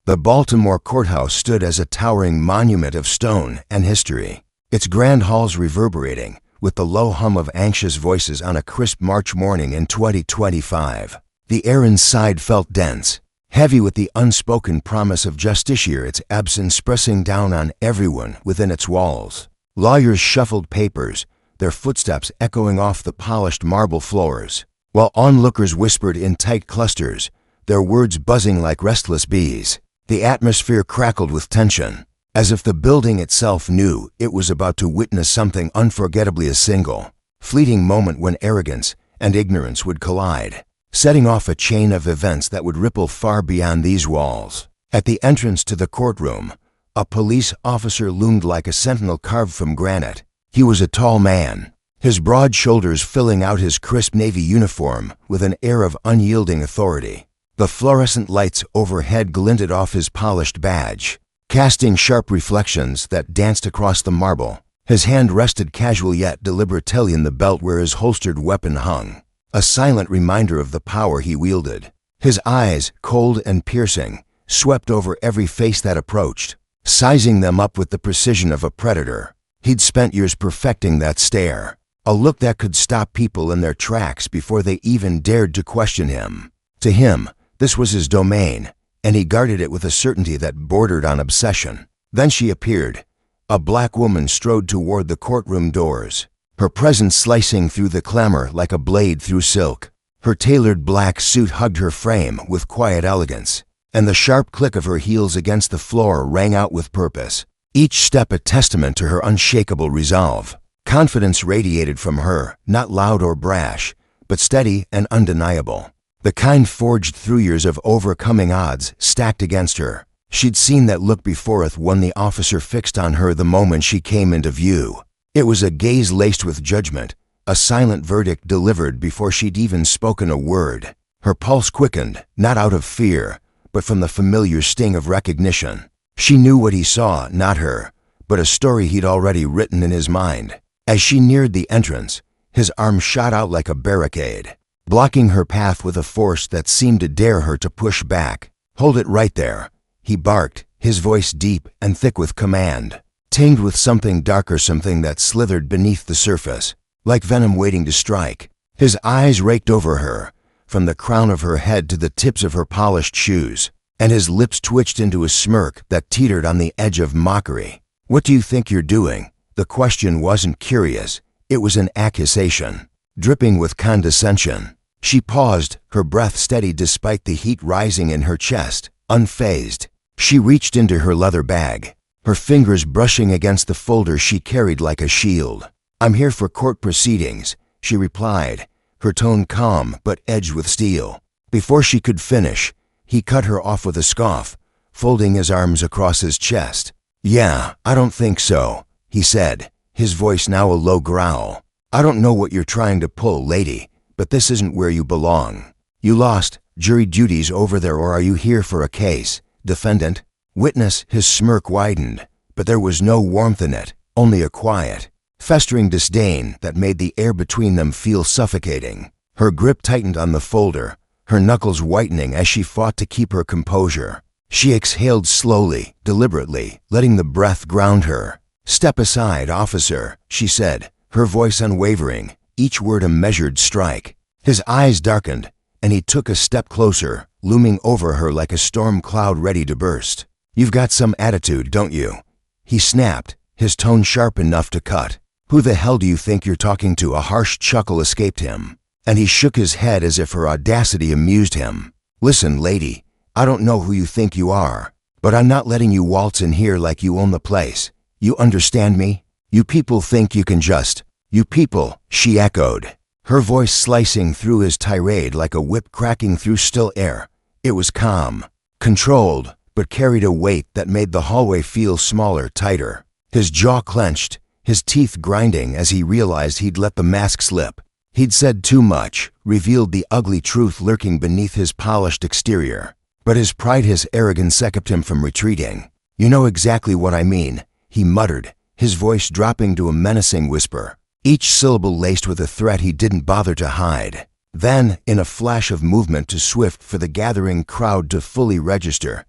The Baltimore courthouse stood as a towering monument of stone and history, its grand halls reverberating with the low hum of anxious voices on a crisp March morning in 2025. The air inside felt dense, heavy with the unspoken promise of justiciate's absence pressing down on everyone within its walls. Lawyers shuffled papers, their footsteps echoing off the polished marble floors, while onlookers whispered in tight clusters, their words buzzing like restless bees. The atmosphere crackled with tension, as if the building itself knew it was about to witness something unforgettably a single, fleeting moment when arrogance and ignorance would collide, setting off a chain of events that would ripple far beyond these walls. At the entrance to the courtroom, a police officer loomed like a sentinel carved from granite. He was a tall man, his broad shoulders filling out his crisp navy uniform with an air of unyielding authority. The fluorescent lights overhead glinted off his polished badge, casting sharp reflections that danced across the marble. His hand rested casual yet deliberately in the belt where his holstered weapon hung, a silent reminder of the power he wielded. His eyes, cold and piercing, swept over every face that approached, sizing them up with the precision of a predator. He'd spent years perfecting that stare, a look that could stop people in their tracks before they even dared to question him. To him, this was his domain, and he guarded it with a certainty that bordered on obsession. Then she appeared. A black woman strode toward the courtroom doors, her presence slicing through the clamor like a blade through silk. Her tailored black suit hugged her frame with quiet elegance, and the sharp click of her heels against the floor rang out with purpose, each step a testament to her unshakable resolve. Confidence radiated from her, not loud or brash, but steady and undeniable. The kind forged through years of overcoming odds stacked against her. She'd seen that look before when the officer fixed on her the moment she came into view. It was a gaze laced with judgment, a silent verdict delivered before she'd even spoken a word. Her pulse quickened, not out of fear, but from the familiar sting of recognition. She knew what he saw, not her, but a story he'd already written in his mind. As she neared the entrance, his arm shot out like a barricade, blocking her path with a force that seemed to dare her to push back. "Hold it right there," he barked, his voice deep and thick with command, tinged with something darker, something that slithered beneath the surface, like venom waiting to strike. His eyes raked over her, from the crown of her head to the tips of her polished shoes, and his lips twitched into a smirk that teetered on the edge of mockery. "What do you think you're doing?" The question wasn't curious, it was an accusation, dripping with condescension. She paused, her breath steady despite the heat rising in her chest, unfazed. She reached into her leather bag, her fingers brushing against the folder she carried like a shield. "I'm here for court proceedings," she replied, her tone calm but edged with steel. Before she could finish, he cut her off with a scoff, folding his arms across his chest. "Yeah, I don't think so," he said, his voice now a low growl. "I don't know what you're trying to pull, lady, but this isn't where you belong. You lost jury duties over there, or are you here for a case? Defendant? Witness?" His smirk widened, but there was no warmth in it, only a quiet, festering disdain that made the air between them feel suffocating. Her grip tightened on the folder, her knuckles whitening as she fought to keep her composure. She exhaled slowly, deliberately, letting the breath ground her. "Step aside, officer," she said, her voice unwavering, each word a measured strike. His eyes darkened, and he took a step closer, looming over her like a storm cloud ready to burst. "You've got some attitude, don't you?" he snapped, his tone sharp enough to cut. "Who the hell do you think you're talking to?" A harsh chuckle escaped him, and he shook his head as if her audacity amused him. "Listen, lady, I don't know who you think you are, but I'm not letting you waltz in here like you own the place. You understand me? You people think you can just—" "You people," she echoed, her voice slicing through his tirade like a whip cracking through still air. It was calm, controlled, but carried a weight that made the hallway feel smaller, tighter. His jaw clenched, his teeth grinding as he realized he'd let the mask slip. He'd said too much, revealed the ugly truth lurking beneath his polished exterior. But his pride, his arrogance kept him from retreating. "You know exactly what I mean," he muttered, his voice dropping to a menacing whisper, each syllable laced with a threat he didn't bother to hide. Then, in a flash of movement too swift for the gathering crowd to fully register,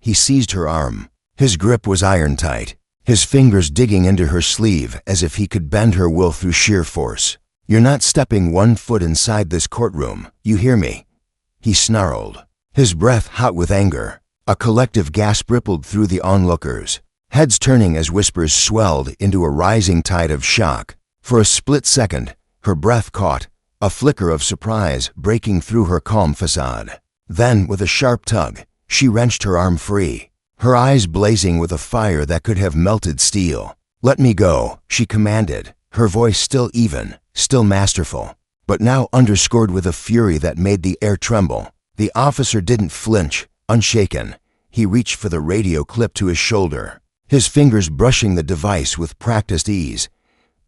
He seized her arm. His grip was iron-tight, his fingers digging into her sleeve as if he could bend her will through sheer force. "You're not stepping 1 foot inside this courtroom, you hear me?" he snarled, his breath hot with anger. A collective gasp rippled through the onlookers, heads turning as whispers swelled into a rising tide of shock. For a split second, her breath caught, a flicker of surprise breaking through her calm facade. Then, with a sharp tug, she wrenched her arm free, her eyes blazing with a fire that could have melted steel. "Let me go," she commanded, her voice still even, still masterful, but now underscored with a fury that made the air tremble. The officer didn't flinch, unshaken. He reached for the radio clip to his shoulder, his fingers brushing the device with practiced ease.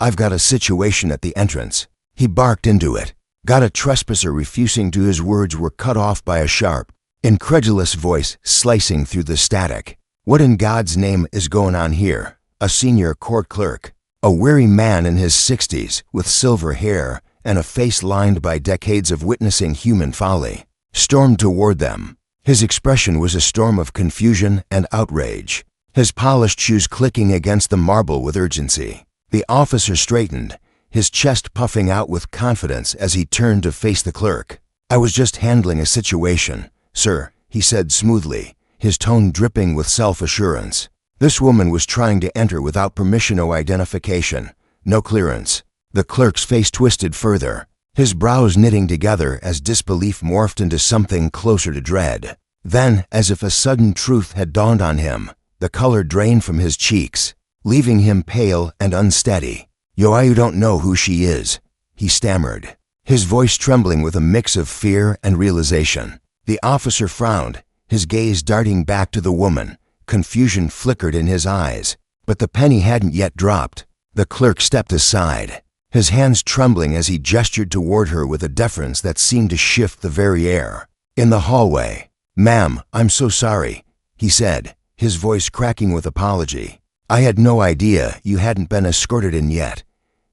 "I've got a situation at the entrance." He barked into it. Got a trespasser refusing to. His words were cut off by a sharp, incredulous voice slicing through the static. "What in God's name is going on here?" A senior court clerk, a weary man in his 60s with silver hair and a face lined by decades of witnessing human folly, stormed toward them. His expression was a storm of confusion and outrage, his polished shoes clicking against the marble with urgency. The officer straightened, his chest puffing out with confidence as he turned to face the clerk. "I was just handling a situation, sir," he said smoothly, his tone dripping with self-assurance. "This woman was trying to enter without permission, no identification, no clearance." The clerk's face twisted further, his brows knitting together as disbelief morphed into something closer to dread. Then, as if a sudden truth had dawned on him, the color drained from his cheeks, leaving him pale and unsteady. You don't know who she is," he stammered, his voice trembling with a mix of fear and realization. The officer frowned, his gaze darting back to the woman. Confusion flickered in his eyes, but the penny hadn't yet dropped. The clerk stepped aside, his hands trembling as he gestured toward her with a deference that seemed to shift the very air. In the hallway, "Ma'am, I'm so sorry," he said, his voice cracking with apology. "I had no idea you hadn't been escorted in yet."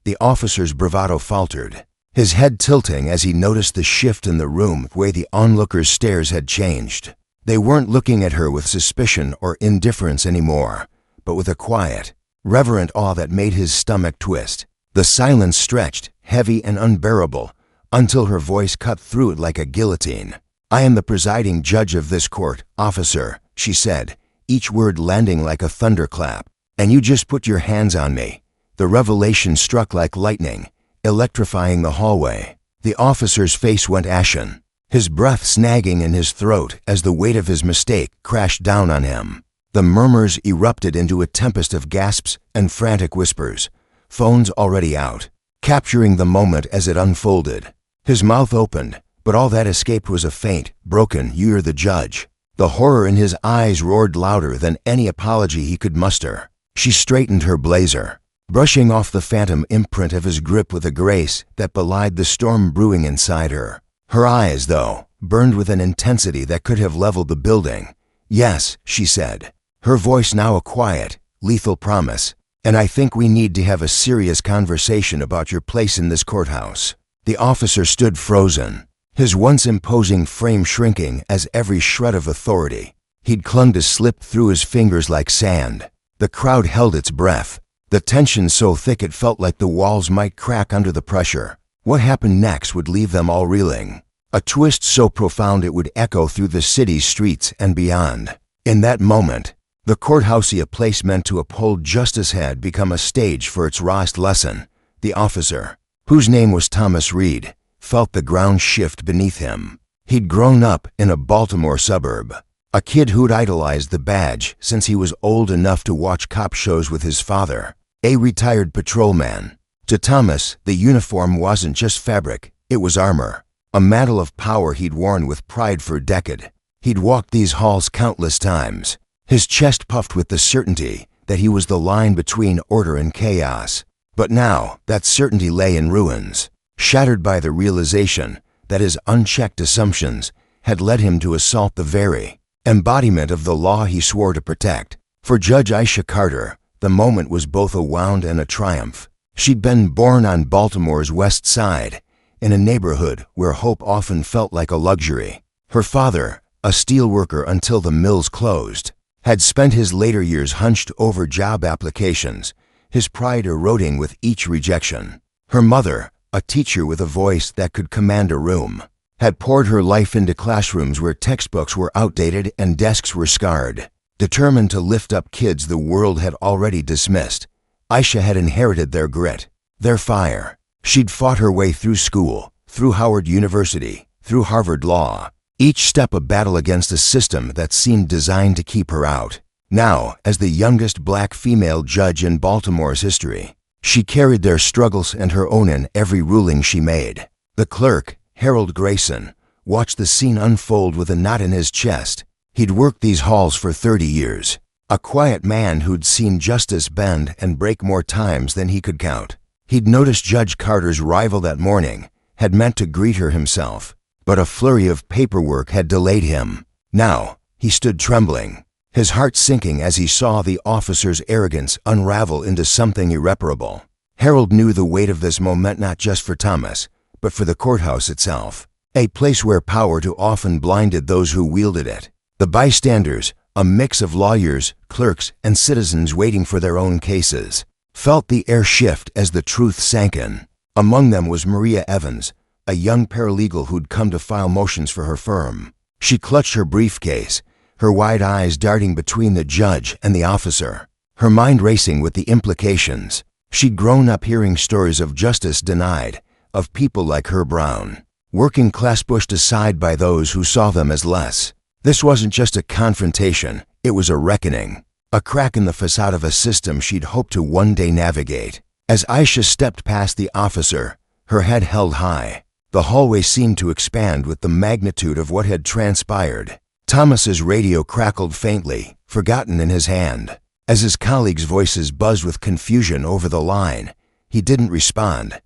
The officer's bravado faltered, his head tilting as he noticed the shift in the room, the way the onlookers' stares had changed. They weren't looking at her with suspicion or indifference anymore, but with a quiet, reverent awe that made his stomach twist. The silence stretched, heavy and unbearable, until her voice cut through it like a guillotine. "I am the presiding judge of this court, officer," she said, each word landing like a thunderclap. "And you just put your hands on me." The revelation struck like lightning, electrifying the hallway. The officer's face went ashen, his breath snagging in his throat as the weight of his mistake crashed down on him. The murmurs erupted into a tempest of gasps and frantic whispers, phones already out, capturing the moment as it unfolded. His mouth opened, but all that escaped was a faint, broken, "You're the judge." The horror in his eyes roared louder than any apology he could muster. She straightened her blazer, brushing off the phantom imprint of his grip with a grace that belied the storm brewing inside her. Her eyes, though, burned with an intensity that could have leveled the building. "Yes," she said, her voice now a quiet, lethal promise, "and I think we need to have a serious conversation about your place in this courthouse." The officer stood frozen, his once imposing frame shrinking as every shred of authority he'd clung to slipped through his fingers like sand. The crowd held its breath, the tension so thick it felt like the walls might crack under the pressure. What happened next would leave them all reeling, a twist so profound it would echo through the city's streets and beyond. In that moment, the courthouse, a place meant to uphold justice, had become a stage for its rawest lesson. The officer, whose name was Thomas Reed, felt the ground shift beneath him. He'd grown up in a Baltimore suburb, a kid who'd idolized the badge since he was old enough to watch cop shows with his father, a retired patrolman. To Thomas, the uniform wasn't just fabric, it was armor, a mantle of power he'd worn with pride for a decade. He'd walked these halls countless times, his chest puffed with the certainty that he was the line between order and chaos. But now, that certainty lay in ruins, shattered by the realization that his unchecked assumptions had led him to assault the very embodiment of the law he swore to protect. For Judge Aisha Carter, the moment was both a wound and a triumph. She'd been born on Baltimore's West Side, in a neighborhood where hope often felt like a luxury. Her father, a steelworker until the mills closed, had spent his later years hunched over job applications, his pride eroding with each rejection. Her mother, a teacher with a voice that could command a room, had poured her life into classrooms where textbooks were outdated and desks were scarred. Determined to lift up kids the world had already dismissed, Aisha had inherited their grit, their fire. She'd fought her way through school, through Howard University, through Harvard Law, each step a battle against a system that seemed designed to keep her out. Now, as the youngest black female judge in Baltimore's history, she carried their struggles and her own in every ruling she made. The clerk, Harold Grayson, watched the scene unfold with a knot in his chest. He'd worked these halls for 30 years, a quiet man who'd seen justice bend and break more times than he could count. He'd noticed Judge Carter's arrival that morning, had meant to greet her himself, but a flurry of paperwork had delayed him. Now, he stood trembling, his heart sinking as he saw the officer's arrogance unravel into something irreparable. Harold knew the weight of this moment not just for Thomas, but for the courthouse itself, a place where power too often blinded those who wielded it. The bystanders, a mix of lawyers, clerks, and citizens waiting for their own cases, felt the air shift as the truth sank in. Among them was Maria Evans, a young paralegal who'd come to file motions for her firm. She clutched her briefcase, her wide eyes darting between the judge and the officer, her mind racing with the implications. She'd grown up hearing stories of justice denied, of people like her Brown, working class pushed aside by those who saw them as less. This wasn't just a confrontation, it was a reckoning, a crack in the facade of a system she'd hoped to one day navigate. As Aisha stepped past the officer, her head held high, the hallway seemed to expand with the magnitude of what had transpired. Thomas's radio crackled faintly, forgotten in his hand. As his colleagues' voices buzzed with confusion over the line, he didn't respond.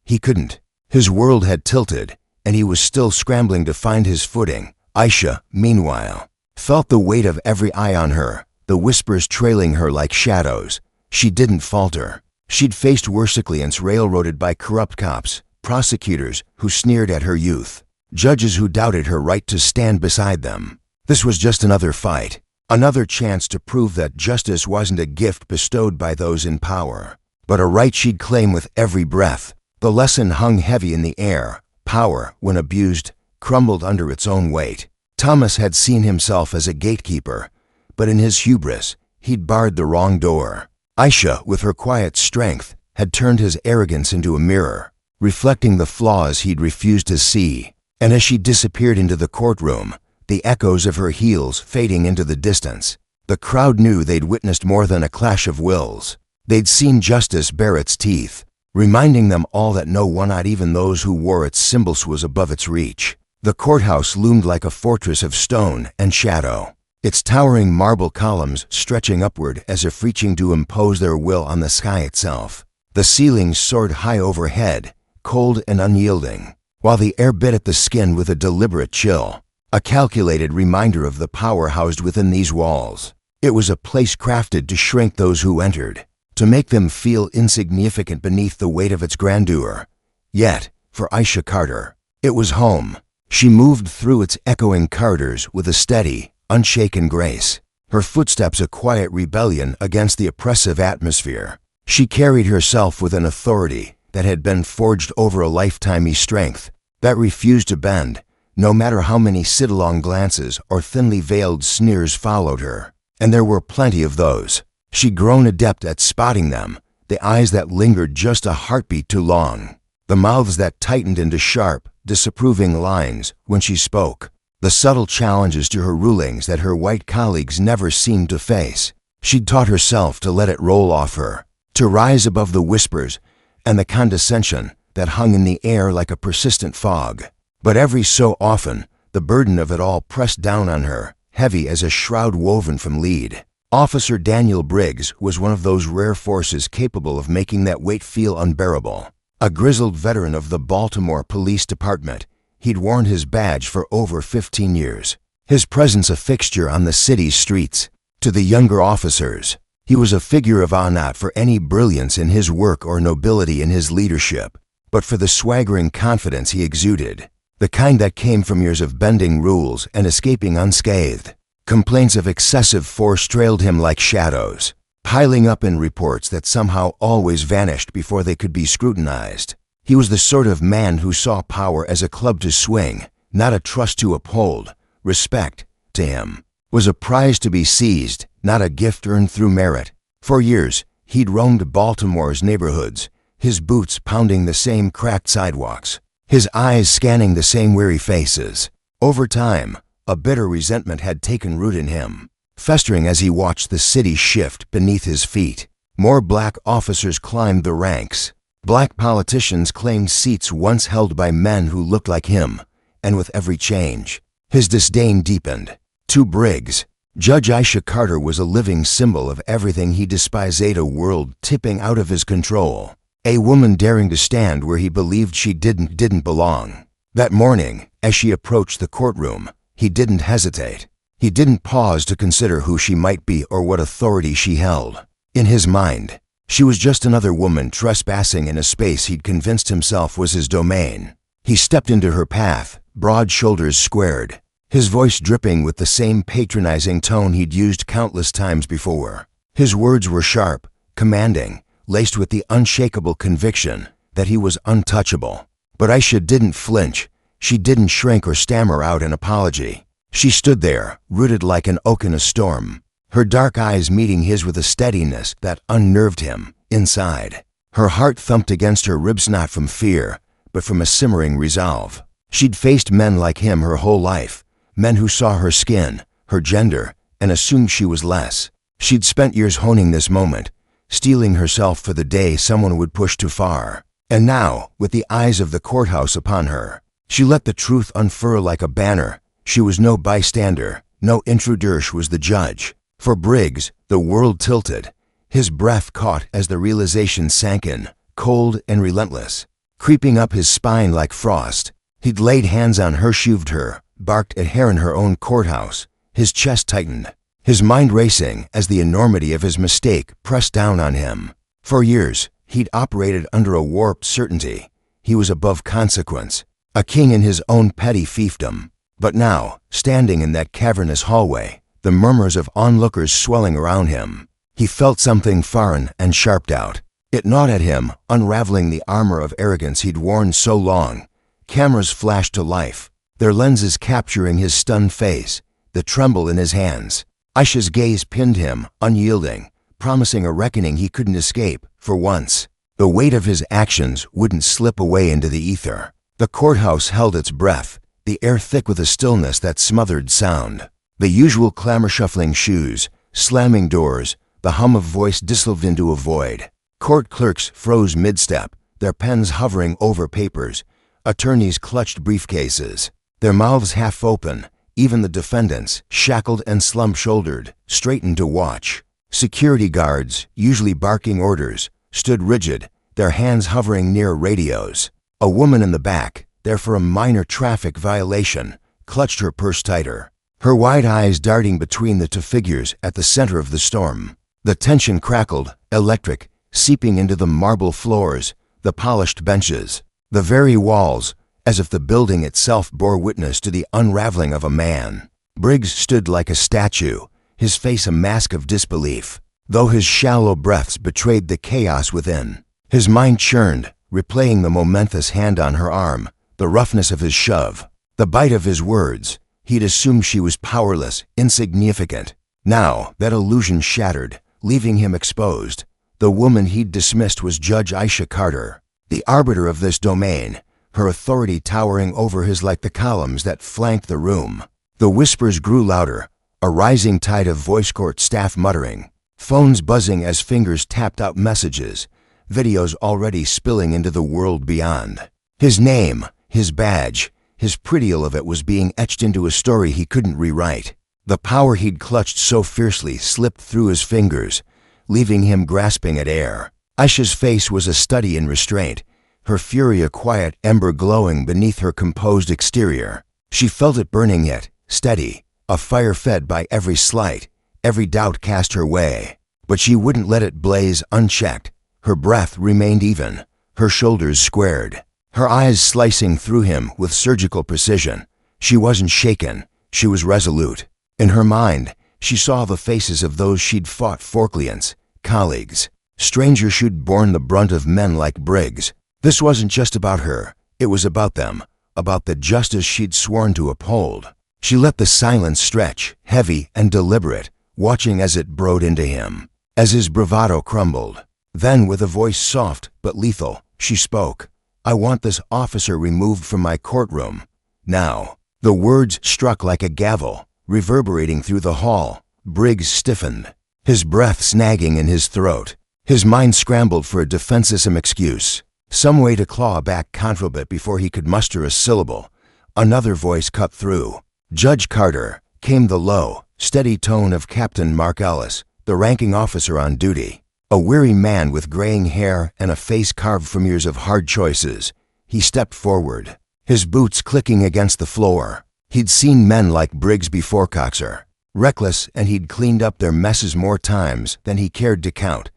He couldn't. His world had tilted, and he was still scrambling to find his footing. Aisha, meanwhile, felt the weight of every eye on her, the whispers trailing her like shadows. She didn't falter. She'd faced worse clients railroaded by corrupt cops, prosecutors who sneered at her youth, judges who doubted her right to stand beside them. This was just another fight, another chance to prove that justice wasn't a gift bestowed by those in power, but a right she'd claim with every breath. The lesson hung heavy in the air. Power, when abused, crumbled under its own weight. Thomas had seen himself as a gatekeeper, but in his hubris, he'd barred the wrong door. Aisha, with her quiet strength, had turned his arrogance into a mirror, reflecting the flaws he'd refused to see. And as she disappeared into the courtroom, the echoes of her heels fading into the distance, the crowd knew they'd witnessed more than a clash of wills. They'd seen justice bare its teeth, reminding them all that no one, not even those who wore its symbols, was above its reach. The courthouse loomed like a fortress of stone and shadow, its towering marble columns stretching upward as if reaching to impose their will on the sky itself. The ceilings soared high overhead, cold and unyielding, while the air bit at the skin with a deliberate chill, a calculated reminder of the power housed within these walls. It was a place crafted to shrink those who entered, to make them feel insignificant beneath the weight of its grandeur. Yet, for Aisha Carter, it was home. She moved through its echoing corridors with a steady, unshaken grace, her footsteps a quiet rebellion against the oppressive atmosphere. She carried herself with an authority that had been forged over a lifetime's strength, that refused to bend, no matter how many sidelong glances or thinly veiled sneers followed her. And there were plenty of those. She'd grown adept at spotting them, the eyes that lingered just a heartbeat too long, the mouths that tightened into sharp, disapproving lines when she spoke, the subtle challenges to her rulings that her white colleagues never seemed to face. She'd taught herself to let it roll off her, to rise above the whispers and the condescension that hung in the air like a persistent fog. But every so often, the burden of it all pressed down on her, heavy as a shroud woven from lead. Officer Daniel Briggs was one of those rare forces capable of making that weight feel unbearable. A grizzled veteran of the Baltimore Police Department, he'd worn his badge for over 15 years, his presence a fixture on the city's streets. To the younger officers, he was a figure of awe not for any brilliance in his work or nobility in his leadership, but for the swaggering confidence he exuded, the kind that came from years of bending rules and escaping unscathed. Complaints of excessive force trailed him like shadows, piling up in reports that somehow always vanished before they could be scrutinized. He was the sort of man who saw power as a club to swing, not a trust to uphold. Respect, to him, was a prize to be seized, not a gift earned through merit. For years, he'd roamed Baltimore's neighborhoods, his boots pounding the same cracked sidewalks, his eyes scanning the same weary faces. Over time, a bitter resentment had taken root in him, festering as he watched the city shift beneath his feet. More black officers climbed the ranks. Black politicians claimed seats once held by men who looked like him, and with every change, his disdain deepened. To Briggs, Judge Aisha Carter was a living symbol of everything he despised, a world tipping out of his control, a woman daring to stand where he believed she didn't belong. That morning, as she approached the courtroom, he didn't hesitate. He didn't pause to consider who she might be or what authority she held. In his mind, she was just another woman trespassing in a space he'd convinced himself was his domain. He stepped into her path, broad shoulders squared, his voice dripping with the same patronizing tone he'd used countless times before. His words were sharp, commanding, laced with the unshakable conviction that he was untouchable. But Aisha didn't flinch. She didn't shrink or stammer out an apology. She stood there, rooted like an oak in a storm, her dark eyes meeting his with a steadiness that unnerved him inside. Her heart thumped against her ribs, not from fear, but from a simmering resolve. She'd faced men like him her whole life, men who saw her skin, her gender, and assumed she was less. She'd spent years honing this moment, steeling herself for the day someone would push too far. And now, with the eyes of the courthouse upon her, she let the truth unfurl like a banner. She was no bystander, no intruder, she was the judge. For Briggs, the world tilted. His breath caught as the realization sank in, cold and relentless, creeping up his spine like frost. He'd laid hands on her, shoved her, barked at her in her own courthouse. His chest tightened, his mind racing as the enormity of his mistake pressed down on him. For years, he'd operated under a warped certainty. He was above consequence, a king in his own petty fiefdom. But now, standing in that cavernous hallway, the murmurs of onlookers swelling around him, he felt something foreign and sharped out. It gnawed at him, unraveling the armor of arrogance he'd worn so long. Cameras flashed to life, their lenses capturing his stunned face, the tremble in his hands. Aisha's gaze pinned him, unyielding, promising a reckoning he couldn't escape. For once, the weight of his actions wouldn't slip away into the ether. The courthouse held its breath, the air thick with a stillness that smothered sound. The usual clamor, shuffling shoes, slamming doors, the hum of voice dissolved into a void. Court clerks froze mid-step, their pens hovering over papers. Attorneys clutched briefcases, their mouths half open. Even the defendants, shackled and slump-shouldered, straightened to watch. Security guards, usually barking orders, stood rigid, their hands hovering near radios. A woman in the back, there for a minor traffic violation, clutched her purse tighter, her wide eyes darting between the two figures at the center of the storm. The tension crackled, electric, seeping into the marble floors, the polished benches, the very walls, as if the building itself bore witness to the unraveling of a man. Briggs stood like a statue, his face a mask of disbelief, though his shallow breaths betrayed the chaos within. His mind churned, replaying the momentous hand on her arm, the roughness of his shove, the bite of his words. He'd assumed she was powerless, insignificant. Now, that illusion shattered, leaving him exposed. The woman he'd dismissed was Judge Aisha Carter, the arbiter of this domain, her authority towering over his like the columns that flanked the room. The whispers grew louder, a rising tide of voice court staff muttering, phones buzzing as fingers tapped out messages, videos already spilling into the world beyond. His name, his badge, his prettial of it was being etched into a story he couldn't rewrite. The power he'd clutched so fiercely slipped through his fingers, leaving him grasping at air. Aisha's face was a study in restraint, her fury a quiet ember glowing beneath her composed exterior. She felt it burning yet, steady, a fire fed by every slight, every doubt cast her way. But she wouldn't let it blaze unchecked. Her breath remained even, her shoulders squared, her eyes slicing through him with surgical precision. She wasn't shaken, she was resolute. In her mind, she saw the faces of those she'd fought for, clients, colleagues, strangers who'd borne the brunt of men like Briggs. This wasn't just about her, it was about them, about the justice she'd sworn to uphold. She let the silence stretch, heavy and deliberate, watching as it burrowed into him, as his bravado crumbled. Then, with a voice soft but lethal, she spoke. "I want this officer removed from my courtroom. Now." The words struck like a gavel, reverberating through the hall. Briggs stiffened, his breath snagging in his throat. His mind scrambled for a defensism excuse, some way to claw back confidence before he could muster a syllable. Another voice cut through. "Judge Carter," came the low, steady tone of Captain Mark Ellis, the ranking officer on duty. A weary man with graying hair and a face carved from years of hard choices. He stepped forward, his boots clicking against the floor. He'd seen men like Briggs before, Coxer. Reckless, and he'd cleaned up their messes more times than he cared to count.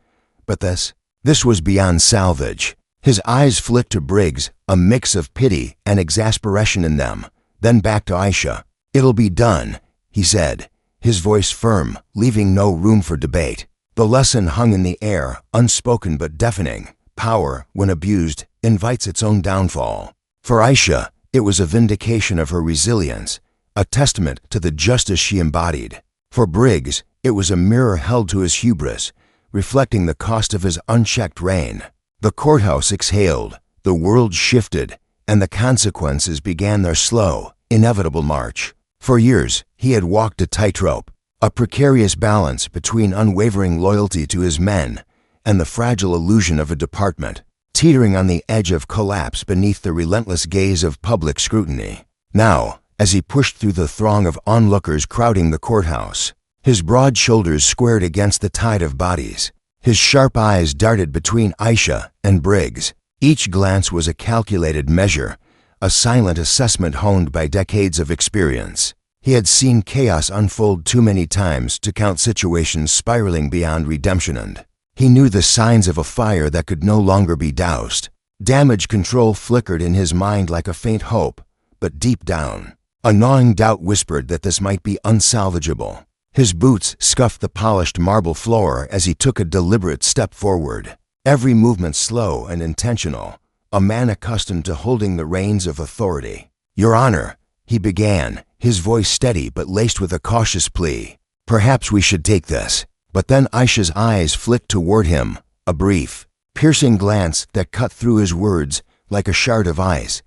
But this was beyond salvage. His eyes flicked to Briggs, a mix of pity and exasperation in them, then back to Aisha. "It'll be done," he said, his voice firm, leaving no room for debate. The lesson hung in the air, unspoken but deafening. Power, when abused, invites its own downfall. For Aisha, it was a vindication of her resilience, a testament to the justice she embodied. For Briggs, it was a mirror held to his hubris, reflecting the cost of his unchecked reign. The courthouse exhaled, the world shifted, and the consequences began their slow, inevitable march. For years, he had walked a tightrope, a precarious balance between unwavering loyalty to his men and the fragile illusion of a department, teetering on the edge of collapse beneath the relentless gaze of public scrutiny. Now, as he pushed through the throng of onlookers crowding the courthouse, his broad shoulders squared against the tide of bodies. His sharp eyes darted between Aisha and Briggs. Each glance was a calculated measure, a silent assessment honed by decades of experience. He had seen chaos unfold too many times to count situations spiraling beyond redemption, and he knew the signs of a fire that could no longer be doused. Damage control flickered in his mind like a faint hope, but deep down, a gnawing doubt whispered that this might be unsalvageable. His boots scuffed the polished marble floor as he took a deliberate step forward, every movement slow and intentional, a man accustomed to holding the reins of authority. "Your Honor," he began, his voice steady but laced with a cautious plea. "Perhaps we should take this." But then Aisha's eyes flicked toward him, a brief, piercing glance that cut through his words like a shard of ice.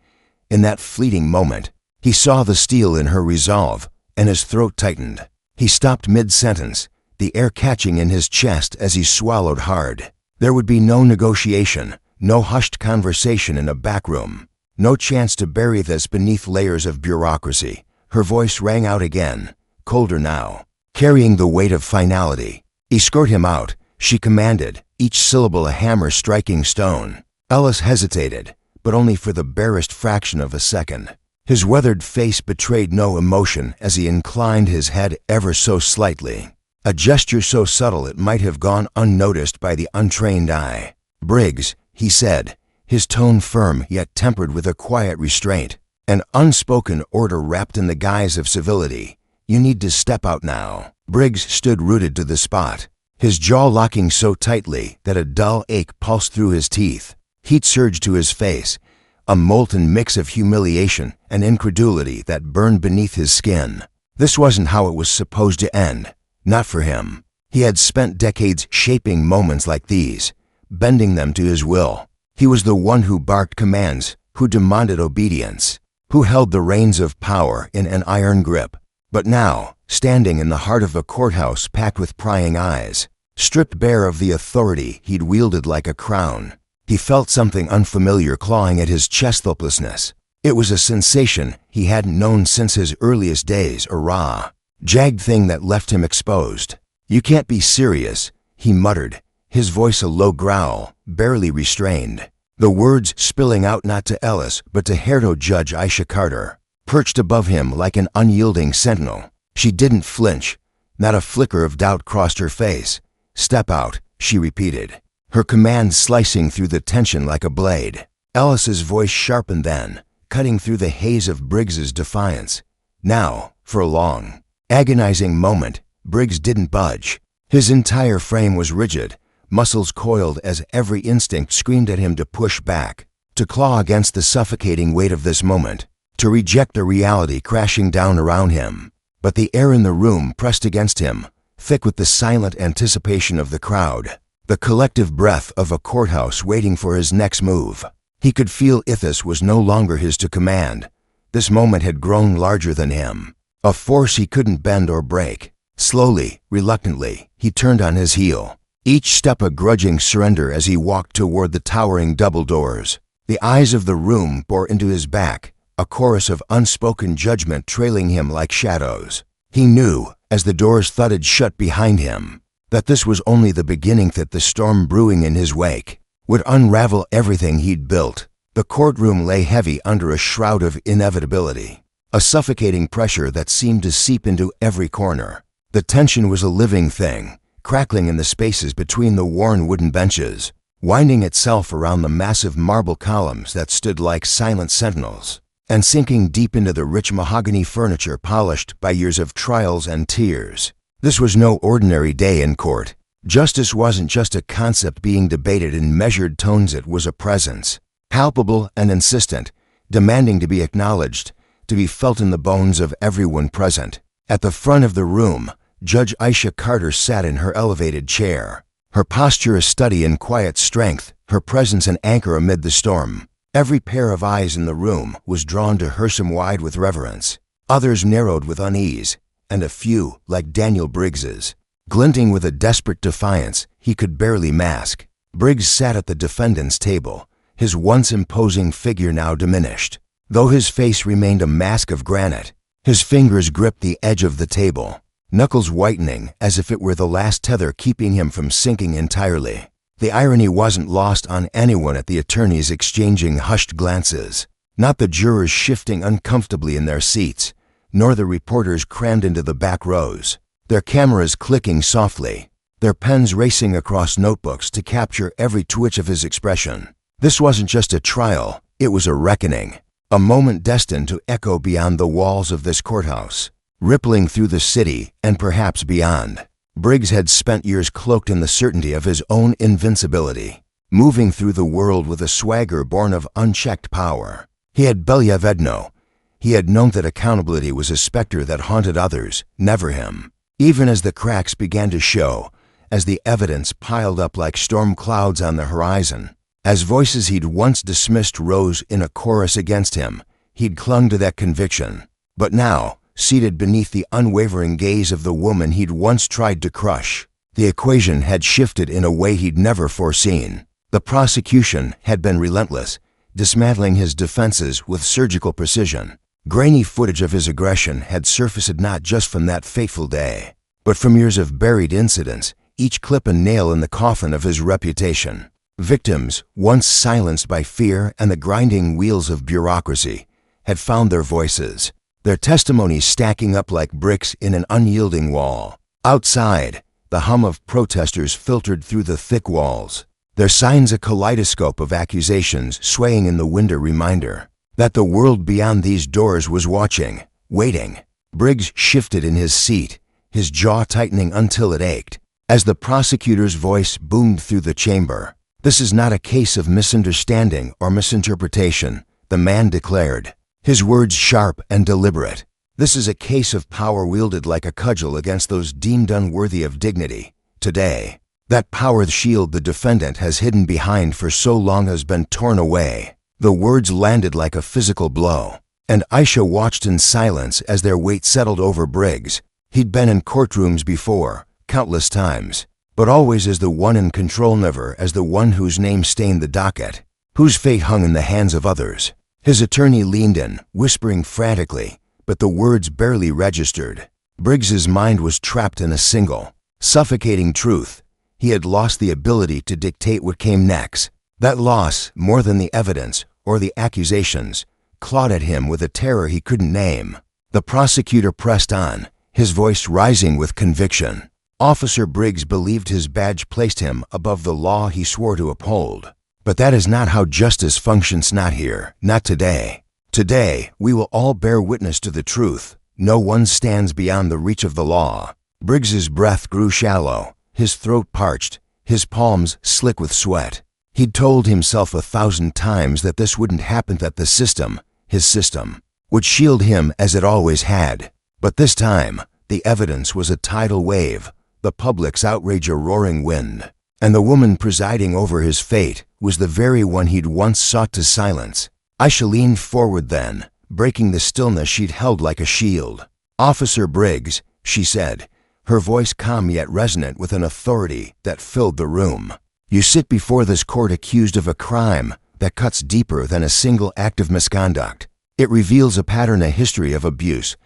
In that fleeting moment, he saw the steel in her resolve, and his throat tightened. He stopped mid-sentence, the air catching in his chest as he swallowed hard. There would be no negotiation, no hushed conversation in a back room, no chance to bury this beneath layers of bureaucracy. Her voice rang out again, colder now, carrying the weight of finality. "Escort him out," she commanded, each syllable a hammer striking stone. Ellis hesitated, but only for the barest fraction of a second. His weathered face betrayed no emotion as he inclined his head ever so slightly, a gesture so subtle it might have gone unnoticed by the untrained eye. "Briggs," he said, his tone firm yet tempered with a quiet restraint, an unspoken order wrapped in the guise of civility. "You need to step out now." Briggs stood rooted to the spot, his jaw locking so tightly that a dull ache pulsed through his teeth. Heat surged to his face, a molten mix of humiliation and incredulity that burned beneath his skin. This wasn't how it was supposed to end, not for him. He had spent decades shaping moments like these, bending them to his will. He was the one who barked commands, who demanded obedience, who held the reins of power in an iron grip. But now, standing in the heart of a courthouse packed with prying eyes, stripped bare of the authority he'd wielded like a crown, he felt something unfamiliar clawing at his chest. Helplessness. It was a sensation he hadn't known since his earliest days, a raw, jagged thing that left him exposed. "You can't be serious," he muttered, his voice a low growl, barely restrained. The words spilling out not to Ellis but to Herto Judge Aisha Carter, perched above him like an unyielding sentinel. She didn't flinch. Not a flicker of doubt crossed her face. "Step out," she repeated, her command slicing through the tension like a blade. Ellis's voice sharpened then, cutting through the haze of Briggs's defiance. "Now, for long." agonizing moment, Briggs didn't budge. His entire frame was rigid, muscles coiled as every instinct screamed at him to push back, to claw against the suffocating weight of this moment, to reject the reality crashing down around him. But the air in the room pressed against him, thick with the silent anticipation of the crowd, the collective breath of a courthouse waiting for his next move. He could feel Ithis was no longer his to command. This moment had grown larger than him, a force he couldn't bend or break. Slowly, reluctantly, he turned on his heel, each step a grudging surrender as he walked toward the towering double doors. The eyes of the room bore into his back, a chorus of unspoken judgment trailing him like shadows. He knew, as the doors thudded shut behind him, that this was only the beginning, that the storm brewing in his wake would unravel everything he'd built. The courtroom lay heavy under a shroud of inevitability, a suffocating pressure that seemed to seep into every corner. The tension was a living thing, crackling in the spaces between the worn wooden benches, winding itself around the massive marble columns that stood like silent sentinels, and sinking deep into the rich mahogany furniture polished by years of trials and tears. This was no ordinary day in court. Justice wasn't just a concept being debated in measured tones, it was a presence, palpable and insistent, demanding to be acknowledged, to be felt in the bones of everyone present. At the front of the room, Judge Aisha Carter sat in her elevated chair, her posture a study in quiet strength, her presence an anchor amid the storm. Every pair of eyes in the room was drawn to her wide with reverence. Others narrowed with unease, and a few, like Daniel Briggs's, glinting with a desperate defiance he could barely mask. Briggs sat at the defendant's table, his once imposing figure now diminished. Though his face remained a mask of granite, his fingers gripped the edge of the table, knuckles whitening as if it were the last tether keeping him from sinking entirely. The irony wasn't lost on anyone at the attorneys exchanging hushed glances, not the jurors shifting uncomfortably in their seats, nor the reporters crammed into the back rows, their cameras clicking softly, their pens racing across notebooks to capture every twitch of his expression. This wasn't just a trial, it was a reckoning, a moment destined to echo beyond the walls of this courthouse, rippling through the city and perhaps beyond. Briggs had spent years cloaked in the certainty of his own invincibility, moving through the world with a swagger born of unchecked power. He had Belyavedno. He had known that accountability was a specter that haunted others, never him. Even as the cracks began to show, as the evidence piled up like storm clouds on the horizon, as voices he'd once dismissed rose in a chorus against him, he'd clung to that conviction. But now, seated beneath the unwavering gaze of the woman he'd once tried to crush, the equation had shifted in a way he'd never foreseen. The prosecution had been relentless, dismantling his defenses with surgical precision. Grainy footage of his aggression had surfaced not just from that fateful day, but from years of buried incidents, each clip a nail in the coffin of his reputation. Victims, once silenced by fear and the grinding wheels of bureaucracy, had found their voices, their testimonies stacking up like bricks in an unyielding wall. Outside, the hum of protesters filtered through the thick walls, their signs a kaleidoscope of accusations swaying in the wind, a reminder that the world beyond these doors was watching, waiting. Briggs shifted in his seat, his jaw tightening until it ached, as the prosecutor's voice boomed through the chamber. "This is not a case of misunderstanding or misinterpretation," the man declared, his words sharp and deliberate. "This is a case of power wielded like a cudgel against those deemed unworthy of dignity. Today, that power shield the defendant has hidden behind for so long has been torn away." The words landed like a physical blow, and Aisha watched in silence as their weight settled over Briggs. He'd been in courtrooms before, countless times, but always as the one in control, never as the one whose name stained the docket, whose fate hung in the hands of others. His attorney leaned in, whispering frantically, but the words barely registered. Briggs's mind was trapped in a single, suffocating truth. He had lost the ability to dictate what came next. That loss, more than the evidence or the accusations, clawed at him with a terror he couldn't name. The prosecutor pressed on, his voice rising with conviction. Officer Briggs believed his badge placed him above the law he swore to uphold. But that is not how justice functions, not here, not today. Today, we will all bear witness to the truth, no one stands beyond the reach of the law. Briggs's breath grew shallow, his throat parched, his palms slick with sweat. He'd told himself 1,000 times that this wouldn't happen, that the system, his system, would shield him as it always had. But this time, the evidence was a tidal wave, the public's outrage a roaring wind. And the woman presiding over his fate was the very one he'd once sought to silence. Aisha leaned forward then, breaking the stillness she'd held like a shield. "Officer Briggs," she said, her voice calm yet resonant with an authority that filled the room. "You sit before this court accused of a crime that cuts deeper than a single act of misconduct. It reveals a pattern, a history of abuse,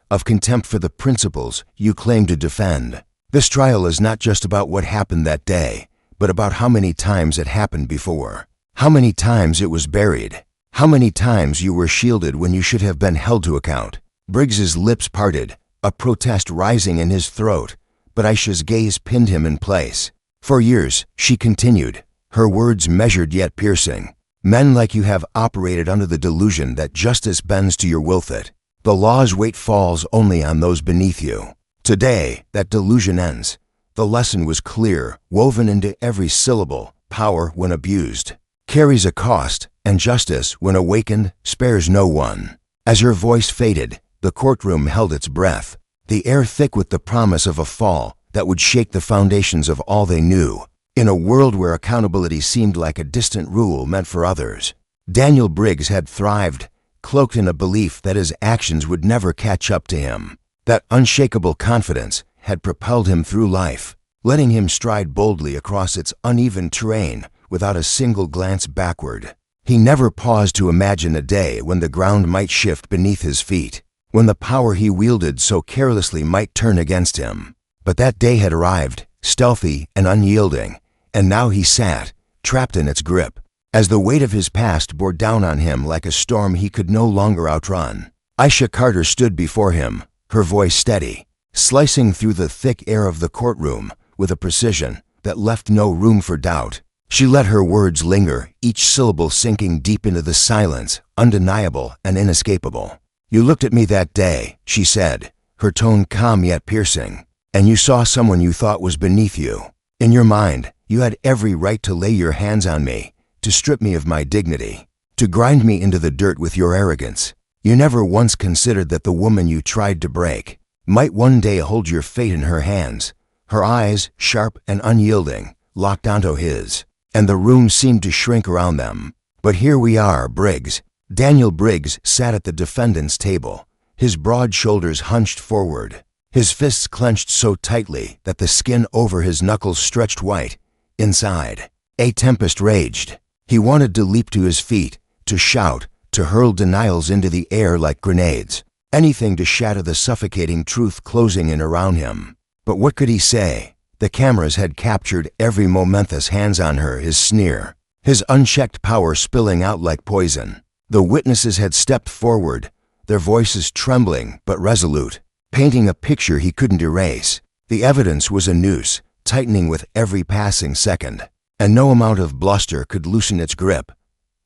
of contempt for the principles you claim to defend. This trial is not just about what happened that day, but about how many times it happened before. How many times it was buried. How many times you were shielded when you should have been held to account." Briggs's lips parted, a protest rising in his throat, but Aisha's gaze pinned him in place. "For years," she continued, her words measured yet piercing, "men like you have operated under the delusion that justice bends to your will fit. The law's weight falls only on those beneath you. Today, that delusion ends. The lesson was clear, woven into every syllable. Power, when abused, carries a cost, and justice, when awakened, spares no one." As her voice faded, the courtroom held its breath, the air thick with the promise of a fall that would shake the foundations of all they knew. In a world where accountability seemed like a distant rule meant for others, Daniel Briggs had thrived, cloaked in a belief that his actions would never catch up to him. That unshakable confidence had propelled him through life, letting him stride boldly across its uneven terrain without a single glance backward. He never paused to imagine a day when the ground might shift beneath his feet, when the power he wielded so carelessly might turn against him. But that day had arrived, stealthy and unyielding, and now he sat, trapped in its grip, as the weight of his past bore down on him like a storm he could no longer outrun. Aisha Carter stood before him, her voice steady, slicing through the thick air of the courtroom with a precision that left no room for doubt. She let her words linger, each syllable sinking deep into the silence, undeniable and inescapable. "You looked at me that day," she said, her tone calm yet piercing, "and you saw someone you thought was beneath you. In your mind, you had every right to lay your hands on me, to strip me of my dignity, to grind me into the dirt with your arrogance. You never once considered that the woman you tried to break might one day hold your fate in her hands." Her eyes, sharp and unyielding, locked onto his, and the room seemed to shrink around them. "But here we are, Briggs." Daniel Briggs sat at the defendant's table, his broad shoulders hunched forward, his fists clenched so tightly that the skin over his knuckles stretched white. Inside, a tempest raged. He wanted to leap to his feet, to shout, to hurl denials into the air like grenades, anything to shatter the suffocating truth closing in around him. But what could he say? The cameras had captured every momentous hands on her, his sneer, his unchecked power spilling out like poison. The witnesses had stepped forward, their voices trembling but resolute, painting a picture he couldn't erase. The evidence was a noose, tightening with every passing second, and no amount of bluster could loosen its grip.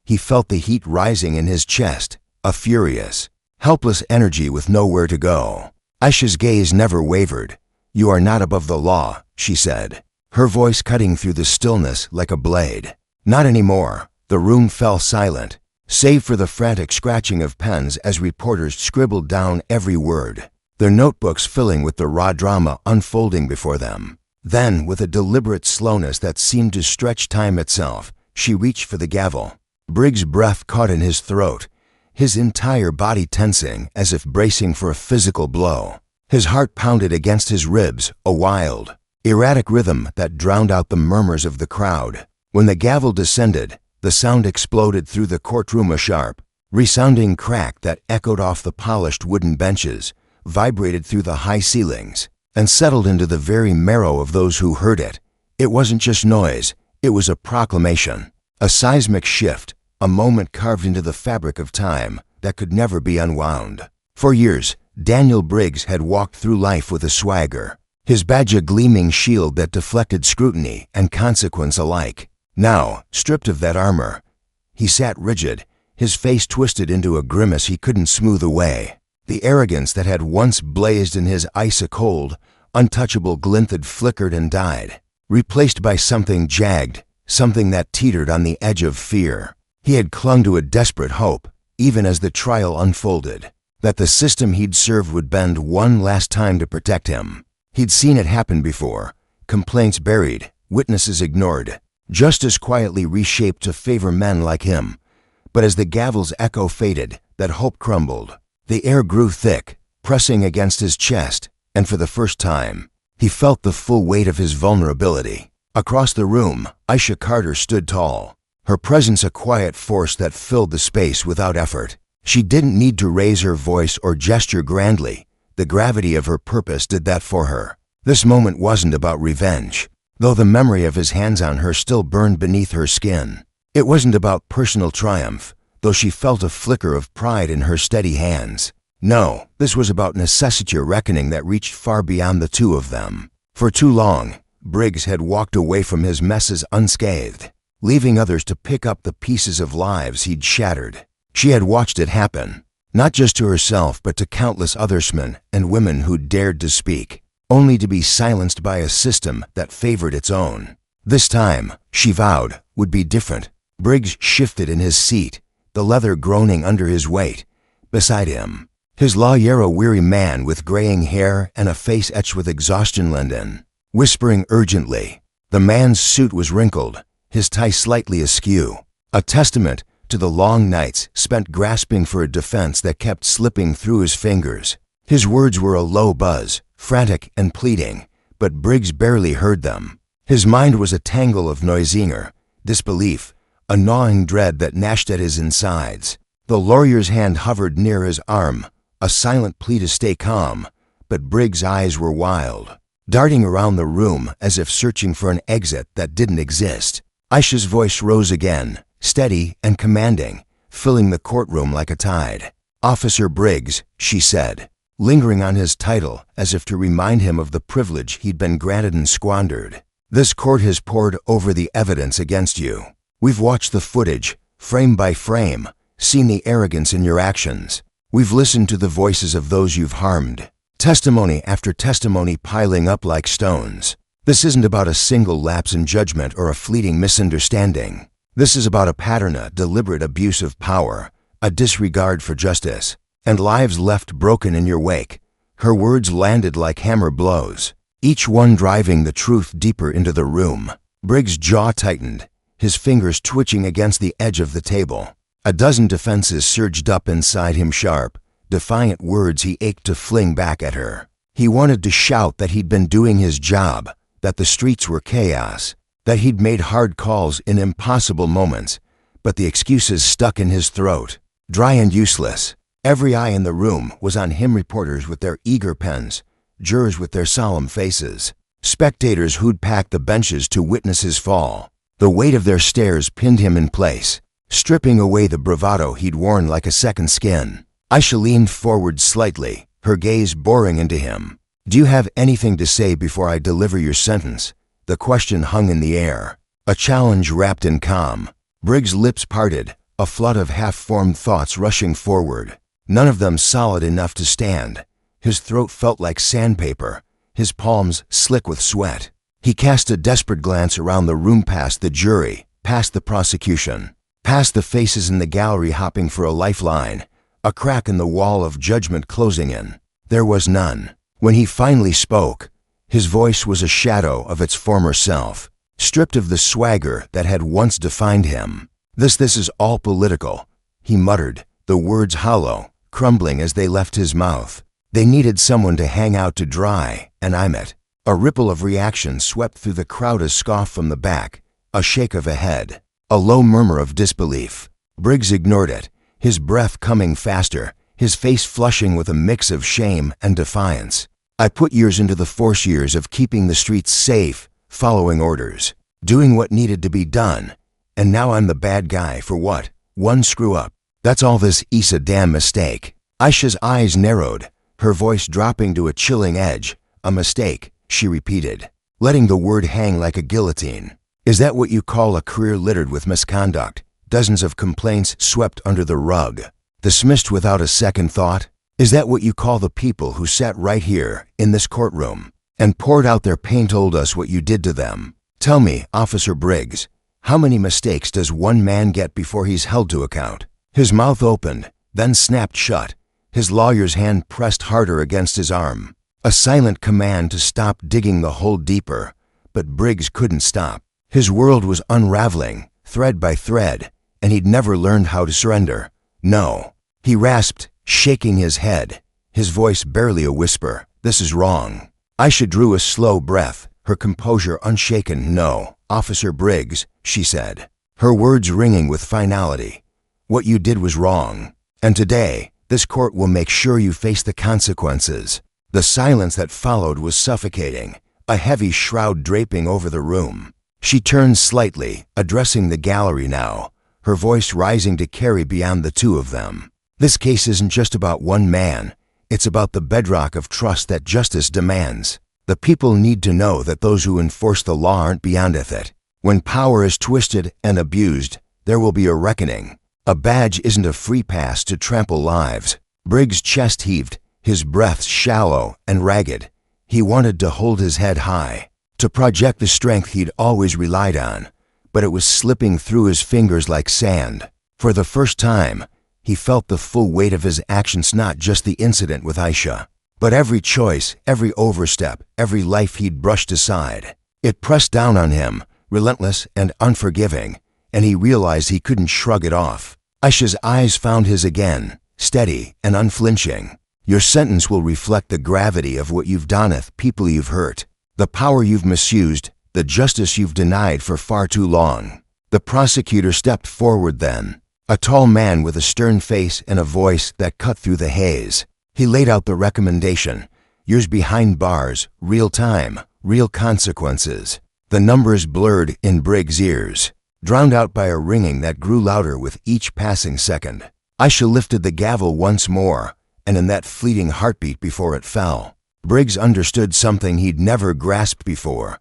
He felt the heat rising in his chest, a furious, helpless energy with nowhere to go. Aisha's gaze never wavered. "You are not above the law," she said, her voice cutting through the stillness like a blade. Not anymore. The room fell silent, save for the frantic scratching of pens as reporters scribbled down every word, their notebooks filling with the raw drama unfolding before them. Then, with a deliberate slowness that seemed to stretch time itself, she reached for the gavel. Briggs' breath caught in his throat, his entire body tensing as if bracing for a physical blow. His heart pounded against his ribs, a wild, erratic rhythm that drowned out the murmurs of the crowd. When the gavel descended, the sound exploded through the courtroom, a sharp, resounding crack that echoed off the polished wooden benches, vibrated through the high ceilings, and settled into the very marrow of those who heard it. It wasn't just noise, it was a proclamation, a seismic shift, a moment carved into the fabric of time that could never be unwound. For years, Daniel Briggs had walked through life with a swagger, his badge a gleaming shield that deflected scrutiny and consequence alike. Now, stripped of that armor, he sat rigid, his face twisted into a grimace he couldn't smooth away. The arrogance that had once blazed in his ice-cold, untouchable glint had flickered and died, replaced by something jagged, something that teetered on the edge of fear. He had clung to a desperate hope, even as the trial unfolded, that the system he'd served would bend one last time to protect him. He'd seen it happen before, complaints buried, witnesses ignored, justice quietly reshaped to favor men like him. But as the gavel's echo faded, that hope crumbled. The air grew thick, pressing against his chest, and for the first time, he felt the full weight of his vulnerability. Across the room, Aisha Carter stood tall, her presence a quiet force that filled the space without effort. She didn't need to raise her voice or gesture grandly. The gravity of her purpose did that for her. This moment wasn't about revenge, though the memory of his hands on her still burned beneath her skin. It wasn't about personal triumph, though she felt a flicker of pride in her steady hands. No, this was about necessity, a reckoning that reached far beyond the two of them. For too long, Briggs had walked away from his messes unscathed, leaving others to pick up the pieces of lives he'd shattered. She had watched it happen, not just to herself but to countless othersmen and women who dared to speak, only to be silenced by a system that favored its own. This time, she vowed, would be different. Briggs shifted in his seat, the leather groaning under his weight. Beside him, his lawyero-weary man with graying hair and a face etched with exhaustion leaned in, whispering urgently. The man's suit was wrinkled, his tie slightly askew, a testament to the long nights spent grasping for a defense that kept slipping through his fingers. His words were a low buzz, frantic and pleading, but Briggs barely heard them. His mind was a tangle of noisinger, disbelief, a gnawing dread that gnashed at his insides. The lawyer's hand hovered near his arm, a silent plea to stay calm, but Briggs' eyes were wild, darting around the room as if searching for an exit that didn't exist. Aisha's voice rose again, steady and commanding, filling the courtroom like a tide. "Officer Briggs," she said, lingering on his title as if to remind him of the privilege he'd been granted and squandered. "This court has pored over the evidence against you. We've watched the footage, frame by frame, seen the arrogance in your actions. We've listened to the voices of those you've harmed, testimony after testimony piling up like stones. This isn't about a single lapse in judgment or a fleeting misunderstanding. This is about a pattern, a deliberate abuse of power, a disregard for justice, and lives left broken in your wake." Her words landed like hammer blows, each one driving the truth deeper into the room. Briggs' jaw tightened, his fingers twitching against the edge of the table. A dozen defenses surged up inside him, sharp, defiant words he ached to fling back at her. He wanted to shout that he'd been doing his job, that the streets were chaos, that he'd made hard calls in impossible moments, but the excuses stuck in his throat, dry and useless. Every eye in the room was on him, reporters with their eager pens, jurors with their solemn faces, spectators who'd packed the benches to witness his fall. The weight of their stares pinned him in place, stripping away the bravado he'd worn like a second skin. Aisha leaned forward slightly, her gaze boring into him. "Do you have anything to say before I deliver your sentence?" The question hung in the air, a challenge wrapped in calm. Briggs' lips parted, a flood of half-formed thoughts rushing forward, none of them solid enough to stand. His throat felt like sandpaper, his palms slick with sweat. He cast a desperate glance around the room, past the jury, past the prosecution, past the faces in the gallery hopping for a lifeline, a crack in the wall of judgment closing in. There was none. When he finally spoke, his voice was a shadow of its former self, stripped of the swagger that had once defined him. This is all political," he muttered, the words hollow, crumbling as they left his mouth. "They needed someone to hang out to dry, and I'm it." A ripple of reaction swept through the crowd, a scoff from the back, a shake of a head, a low murmur of disbelief. Briggs ignored it, his breath coming faster, his face flushing with a mix of shame and defiance. "I put years into the force, years of keeping the streets safe, following orders, doing what needed to be done, and now I'm the bad guy for what? One screw-up. That's all this is, a damn mistake." Aisha's eyes narrowed, her voice dropping to a chilling edge. "A mistake," she repeated, letting the word hang like a guillotine. "Is that what you call a career littered with misconduct? Dozens of complaints swept under the rug, dismissed without a second thought?" Is that what you call the people who sat right here, in this courtroom, and poured out their pain, told us what you did to them? Tell me, Officer Briggs, how many mistakes does one man get before he's held to account?" His mouth opened, then snapped shut. His lawyer's hand pressed harder against his arm. A silent command to stop digging the hole deeper, but Briggs couldn't stop. His world was unraveling, thread by thread, and he'd never learned how to surrender. "No," he rasped, shaking his head, his voice barely a whisper. "This is wrong." Aisha drew a slow breath, her composure unshaken. "No, Officer Briggs," she said, her words ringing with finality. "What you did was wrong. And today, this court will make sure you face the consequences." The silence that followed was suffocating, a heavy shroud draping over the room. She turned slightly, addressing the gallery now, her voice rising to carry beyond the two of them. "This case isn't just about one man. It's about the bedrock of trust that justice demands. The people need to know that those who enforce the law aren't beyond it. When power is twisted and abused, there will be a reckoning. A badge isn't a free pass to trample lives." Briggs' chest heaved, his breath shallow and ragged. He wanted to hold his head high, to project the strength he'd always relied on, but it was slipping through his fingers like sand. For the first time, he felt the full weight of his actions, not just the incident with Aisha, but every choice, every overstep, every life he'd brushed aside. It pressed down on him, relentless and unforgiving, and he realized he couldn't shrug it off. Aisha's eyes found his again, steady and unflinching. "Your sentence will reflect the gravity of what you've done, the people you've hurt, the power you've misused, the justice you've denied for far too long." The prosecutor stepped forward then, a tall man with a stern face and a voice that cut through the haze. He laid out the recommendation: years behind bars, real time, real consequences. The numbers blurred in Briggs' ears, drowned out by a ringing that grew louder with each passing second. Aisha lifted the gavel once more, and in that fleeting heartbeat before it fell, Briggs understood something he'd never grasped before.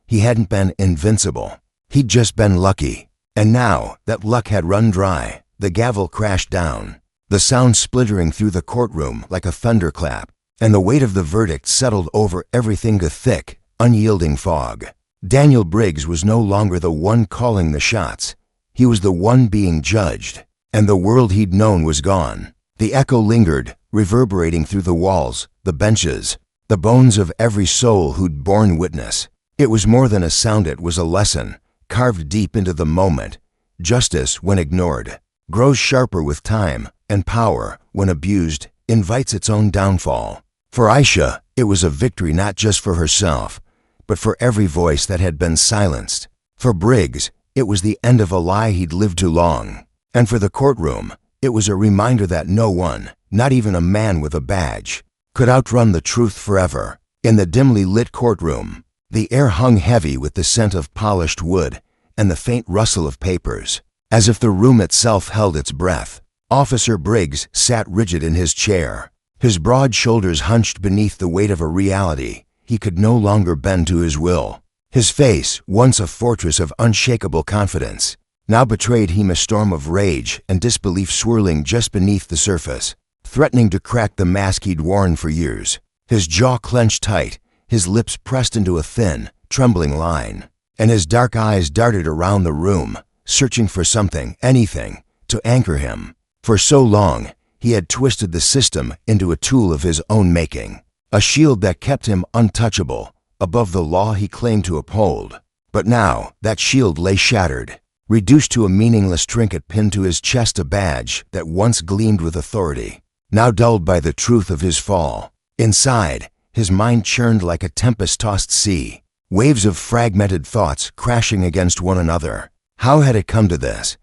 He hadn't been invincible. He'd just been lucky. And now that luck had run dry, the gavel crashed down, the sound splintering through the courtroom like a thunderclap, and the weight of the verdict settled over everything, a thick, unyielding fog. Daniel Briggs was no longer the one calling the shots. He was the one being judged, and the world he'd known was gone. The echo lingered, reverberating through the walls, the benches, the bones of every soul who'd borne witness. It was more than a sound, it was a lesson, carved deep into the moment. Justice, when ignored, grows sharper with time, and power, when abused, invites its own downfall. For Aisha, it was a victory not just for herself, but for every voice that had been silenced. For Briggs, it was the end of a lie he'd lived too long. And for the courtroom, it was a reminder that no one, not even a man with a badge, could outrun the truth forever. In the dimly lit courtroom, the air hung heavy with the scent of polished wood and the faint rustle of papers, as if the room itself held its breath. Officer Briggs sat rigid in his chair, his broad shoulders hunched beneath the weight of a reality he could no longer bend to his will. His face, once a fortress of unshakable confidence, now betrayed him a storm of rage and disbelief swirling just beneath the surface, threatening to crack the mask he'd worn for years. His jaw clenched tight, his lips pressed into a thin, trembling line, and his dark eyes darted around the room, searching for something, anything, to anchor him. For so long, he had twisted the system into a tool of his own making, a shield that kept him untouchable, above the law he claimed to uphold. But now, that shield lay shattered, reduced to a meaningless trinket pinned to his chest, a badge that once gleamed with authority, now dulled by the truth of his fall. Inside, his mind churned like a tempest-tossed sea, waves of fragmented thoughts crashing against one another. How had it come to this?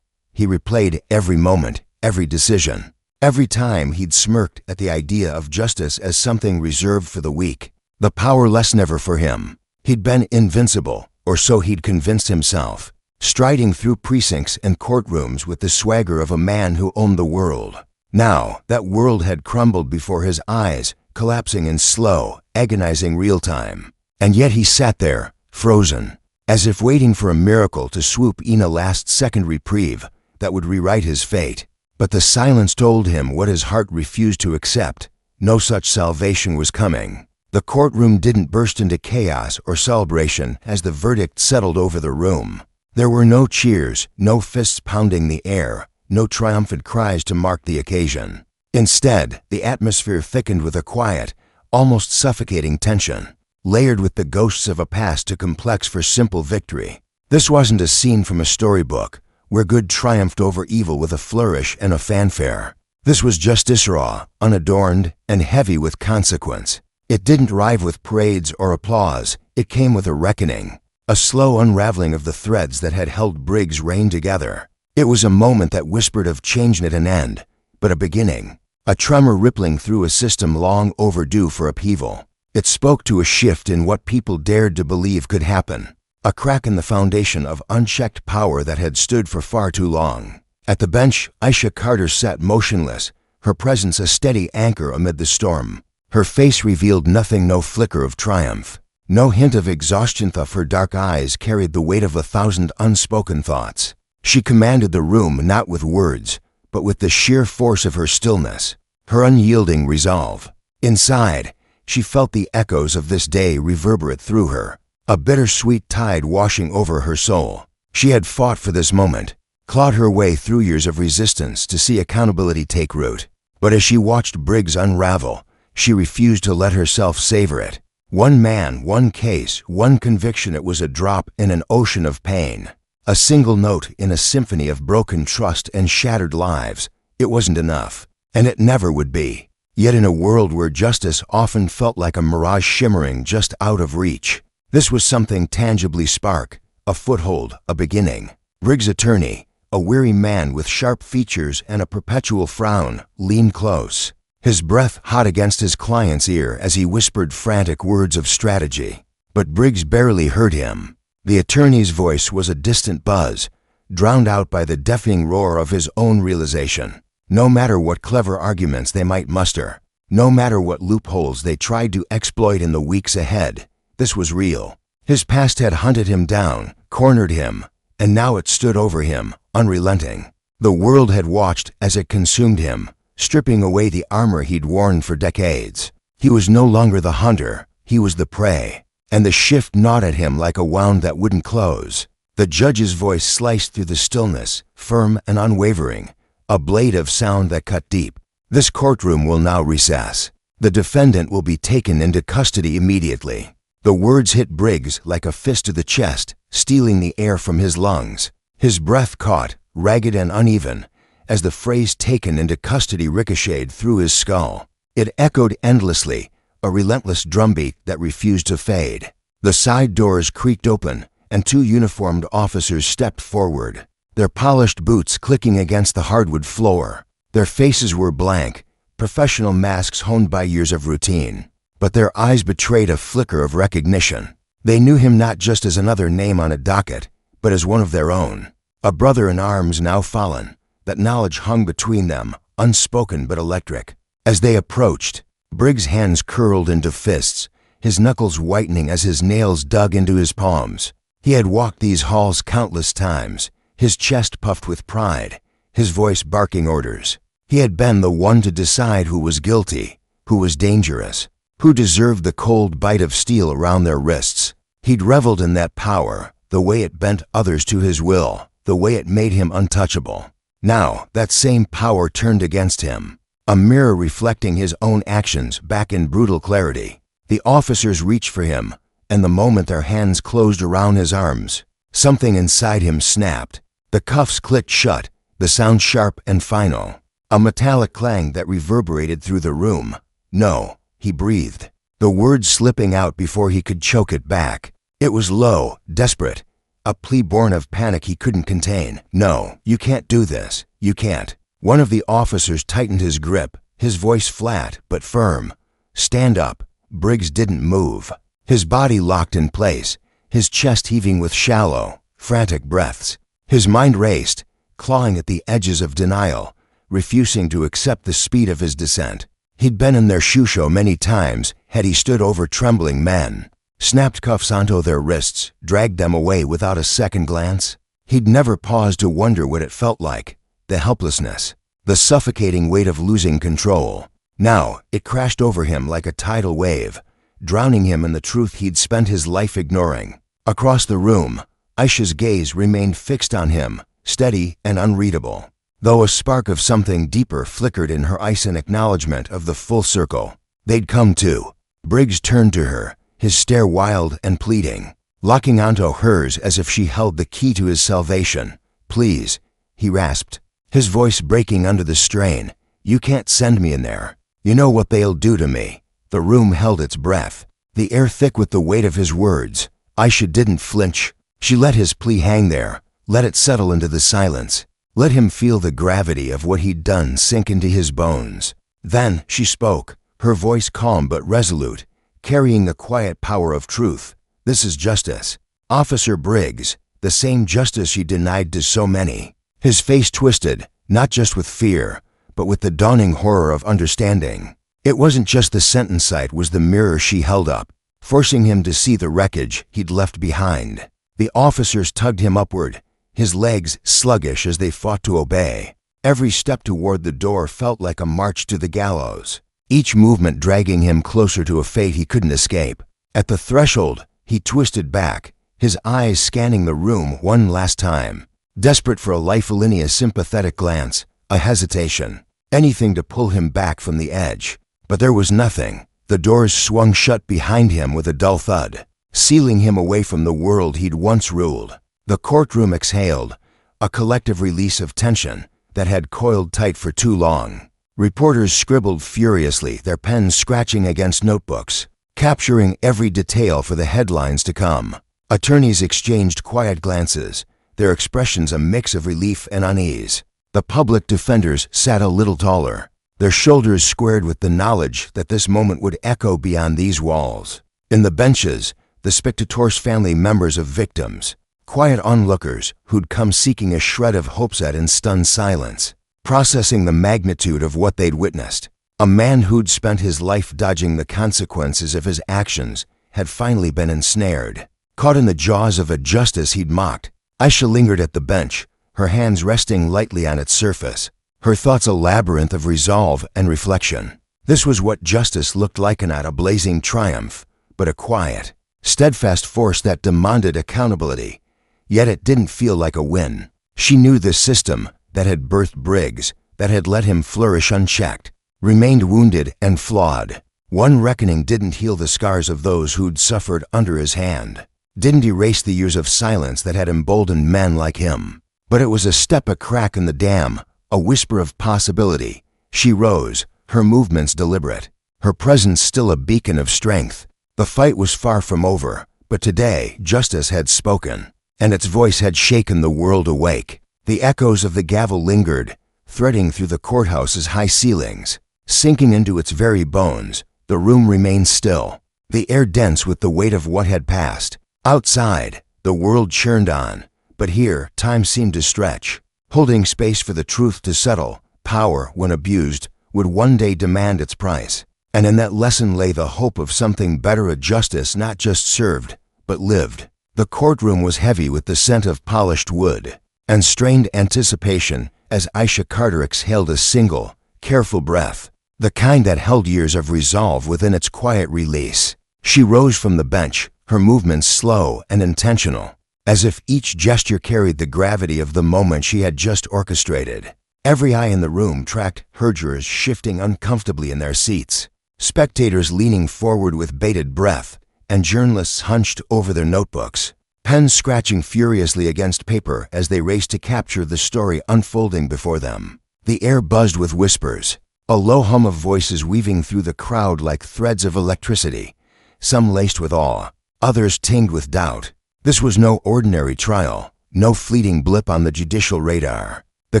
He replayed every moment, every decision. Every time he'd smirked at the idea of justice as something reserved for the weak, the powerless, never for him. He'd been invincible, or so he'd convinced himself, striding through precincts and courtrooms with the swagger of a man who owned the world. Now, that world had crumbled before his eyes, collapsing in slow, agonizing real time. And yet he sat there, frozen, as if waiting for a miracle to swoop in, a last-second reprieve that would rewrite his fate. But the silence told him what his heart refused to accept. No such salvation was coming. The courtroom didn't burst into chaos or celebration as the verdict settled over the room. There were no cheers, no fists pounding the air, no triumphant cries to mark the occasion. Instead, the atmosphere thickened with a quiet, almost suffocating tension, layered with the ghosts of a past too complex for simple victory. This wasn't a scene from a storybook, where good triumphed over evil with a flourish and a fanfare. This was justice raw, unadorned, and heavy with consequence. It didn't arrive with parades or applause. It came with a reckoning, a slow unraveling of the threads that had held Briggs' reign together. It was a moment that whispered of change at an end, but a beginning, a tremor rippling through a system long overdue for upheaval. It spoke to a shift in what people dared to believe could happen, a crack in the foundation of unchecked power that had stood for far too long. At the bench, Aisha Carter sat motionless, her presence a steady anchor amid the storm. Her face revealed nothing, no flicker of triumph, no hint of exhaustion. Her dark eyes carried the weight of 1,000 unspoken thoughts. She commanded the room not with words, but with the sheer force of her stillness, her unyielding resolve. Inside, she felt the echoes of this day reverberate through her, a bittersweet tide washing over her soul. She had fought for this moment, clawed her way through years of resistance to see accountability take root. But as she watched Briggs unravel, she refused to let herself savor it. One man, one case, one conviction. It was a drop in an ocean of pain, a single note in a symphony of broken trust and shattered lives. It wasn't enough, and it never would be. Yet in a world where justice often felt like a mirage shimmering just out of reach, this was something tangibly spark, a foothold, a beginning. Briggs' attorney, a weary man with sharp features and a perpetual frown, leaned close, his breath hot against his client's ear as he whispered frantic words of strategy. But Briggs barely heard him. The attorney's voice was a distant buzz, drowned out by the deafening roar of his own realization. No matter what clever arguments they might muster, no matter what loopholes they tried to exploit in the weeks ahead, this was real. His past had hunted him down, cornered him, and now it stood over him, unrelenting. The world had watched as it consumed him, stripping away the armor he'd worn for decades. He was no longer the hunter, he was the prey, and the shift gnawed at him like a wound that wouldn't close. The judge's voice sliced through the stillness, firm and unwavering, a blade of sound that cut deep. This courtroom will now recess. The defendant will be taken into custody immediately. The words hit Briggs like a fist to the chest, stealing the air from his lungs. His breath caught, ragged and uneven, as the phrase "taken into custody" ricocheted through his skull. It echoed endlessly, a relentless drumbeat that refused to fade. The side doors creaked open, and 2 uniformed officers stepped forward, their polished boots clicking against the hardwood floor. Their faces were blank, professional masks honed by years of routine, but their eyes betrayed a flicker of recognition. They knew him not just as another name on a docket, but as one of their own, a brother in arms now fallen. That knowledge hung between them, unspoken but electric. As they approached, Briggs' hands curled into fists, his knuckles whitening as his nails dug into his palms. He had walked these halls countless times, his chest puffed with pride, his voice barking orders. He had been the one to decide who was guilty, who was dangerous, who deserved the cold bite of steel around their wrists. He'd reveled in that power, the way it bent others to his will, the way it made him untouchable. Now, that same power turned against him, a mirror reflecting his own actions back in brutal clarity. The officers reached for him, and the moment their hands closed around his arms, something inside him snapped. The cuffs clicked shut, the sound sharp and final, a metallic clang that reverberated through the room. "No," he breathed, the words slipping out before he could choke it back. It was low, desperate, a plea born of panic he couldn't contain. "No, you can't do this. You can't." One of the officers tightened his grip, his voice flat but firm. "Stand up." Briggs didn't move, his body locked in place, his chest heaving with shallow, frantic breaths. His mind raced, clawing at the edges of denial, refusing to accept the speed of his descent. He'd been in their shoe show many times had he stood over trembling men, snapped cuffs onto their wrists, dragged them away without a second glance. He'd never paused to wonder what it felt like, the helplessness, the suffocating weight of losing control. Now, it crashed over him like a tidal wave, drowning him in the truth he'd spent his life ignoring. Across the room, Aisha's gaze remained fixed on him, steady and unreadable, though a spark of something deeper flickered in her eyes in acknowledgement of the full circle they'd come to. Briggs turned to her, his stare wild and pleading, locking onto hers as if she held the key to his salvation. "Please," he rasped, his voice breaking under the strain. "You can't send me in there. You know what they'll do to me." The room held its breath, the air thick with the weight of his words. Aisha didn't flinch. She let his plea hang there, let it settle into the silence, let him feel the gravity of what he'd done sink into his bones. Then she spoke, her voice calm but resolute, carrying the quiet power of truth. "This is justice. Officer Briggs, the same justice you denied to so many." His face twisted, not just with fear, but with the dawning horror of understanding. It wasn't just the sentence sight was the mirror she held up, forcing him to see the wreckage he'd left behind. The officers tugged him upward, his legs sluggish as they fought to obey. Every step toward the door felt like a march to the gallows, each movement dragging him closer to a fate he couldn't escape. At the threshold, he twisted back, his eyes scanning the room one last time, desperate for a lifeline, sympathetic glance, a hesitation, anything to pull him back from the edge. But there was nothing. The doors swung shut behind him with a dull thud, sealing him away from the world he'd once ruled. The courtroom exhaled, a collective release of tension that had coiled tight for too long. Reporters scribbled furiously, their pens scratching against notebooks, capturing every detail for the headlines to come. Attorneys exchanged quiet glances, their expressions a mix of relief and unease. The public defenders sat a little taller, their shoulders squared with the knowledge that this moment would echo beyond these walls. In the benches, the spectators, family members of victims, quiet onlookers who'd come seeking a shred of hope in stunned silence, processing the magnitude of what they'd witnessed. A man who'd spent his life dodging the consequences of his actions had finally been ensnared, caught in the jaws of a justice he'd mocked. Aisha lingered at the bench, her hands resting lightly on its surface, her thoughts a labyrinth of resolve and reflection. This was what justice looked like, not a blazing triumph, but a quiet, steadfast force that demanded accountability. Yet it didn't feel like a win. She knew the system that had birthed Briggs, that had let him flourish unchecked, remained wounded and flawed. One reckoning didn't heal the scars of those who'd suffered under his hand, didn't erase the years of silence that had emboldened men like him. But it was a step, a crack in the dam, a whisper of possibility. She rose, her movements deliberate, her presence still a beacon of strength. The fight was far from over, but today justice had spoken, and its voice had shaken the world awake. The echoes of the gavel lingered, threading through the courthouse's high ceilings, sinking into its very bones. The room remained still, the air dense with the weight of what had passed. Outside, the world churned on, but here time seemed to stretch, holding space for the truth to settle. Power, when abused, would one day demand its price, and in that lesson lay the hope of something better, a justice not just served, but lived. The courtroom was heavy with the scent of polished wood and strained anticipation as Aisha Carter exhaled a single, careful breath, the kind that held years of resolve within its quiet release. She rose from the bench, her movements slow and intentional, as if each gesture carried the gravity of the moment she had just orchestrated. Every eye in the room tracked her, jurors shifting uncomfortably in their seats, spectators leaning forward with bated breath, and journalists hunched over their notebooks, pens scratching furiously against paper as they raced to capture the story unfolding before them. The air buzzed with whispers, a low hum of voices weaving through the crowd like threads of electricity, some laced with awe, others tinged with doubt. This was no ordinary trial, no fleeting blip on the judicial radar. The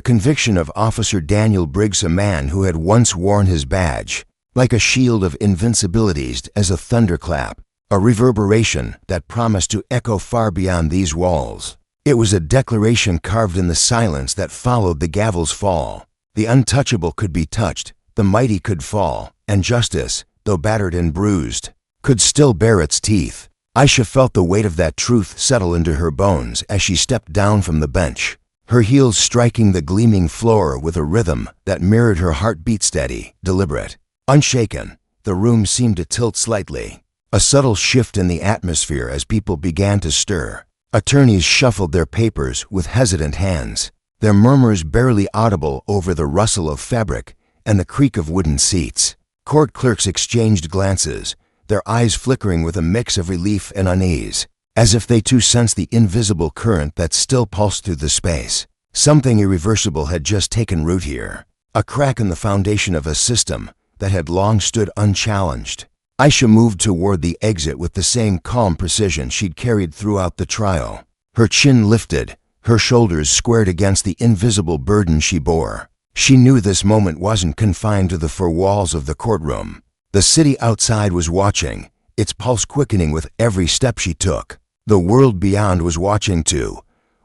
conviction of Officer Daniel Briggs, a man who had once worn his badge like a shield of invincibility, as a thunderclap, a reverberation that promised to echo far beyond these walls. It was a declaration carved in the silence that followed the gavel's fall. The untouchable could be touched, the mighty could fall, and justice, though battered and bruised, could still bare its teeth. Aisha felt the weight of that truth settle into her bones as she stepped down from the bench, her heels striking the gleaming floor with a rhythm that mirrored her heartbeat, steady, deliberate. Unshaken, the room seemed to tilt slightly, a subtle shift in the atmosphere as people began to stir. Attorneys shuffled their papers with hesitant hands, their murmurs barely audible over the rustle of fabric and the creak of wooden seats. Court clerks exchanged glances, their eyes flickering with a mix of relief and unease, as if they too sensed the invisible current that still pulsed through the space. Something irreversible had just taken root here, a crack in the foundation of a system that had long stood unchallenged. Aisha moved toward the exit with the same calm precision she'd carried throughout the trial. Her chin lifted, her shoulders squared against the invisible burden she bore. She knew this moment wasn't confined to the four walls of the courtroom. The city outside was watching, its pulse quickening with every step she took. The world beyond was watching too,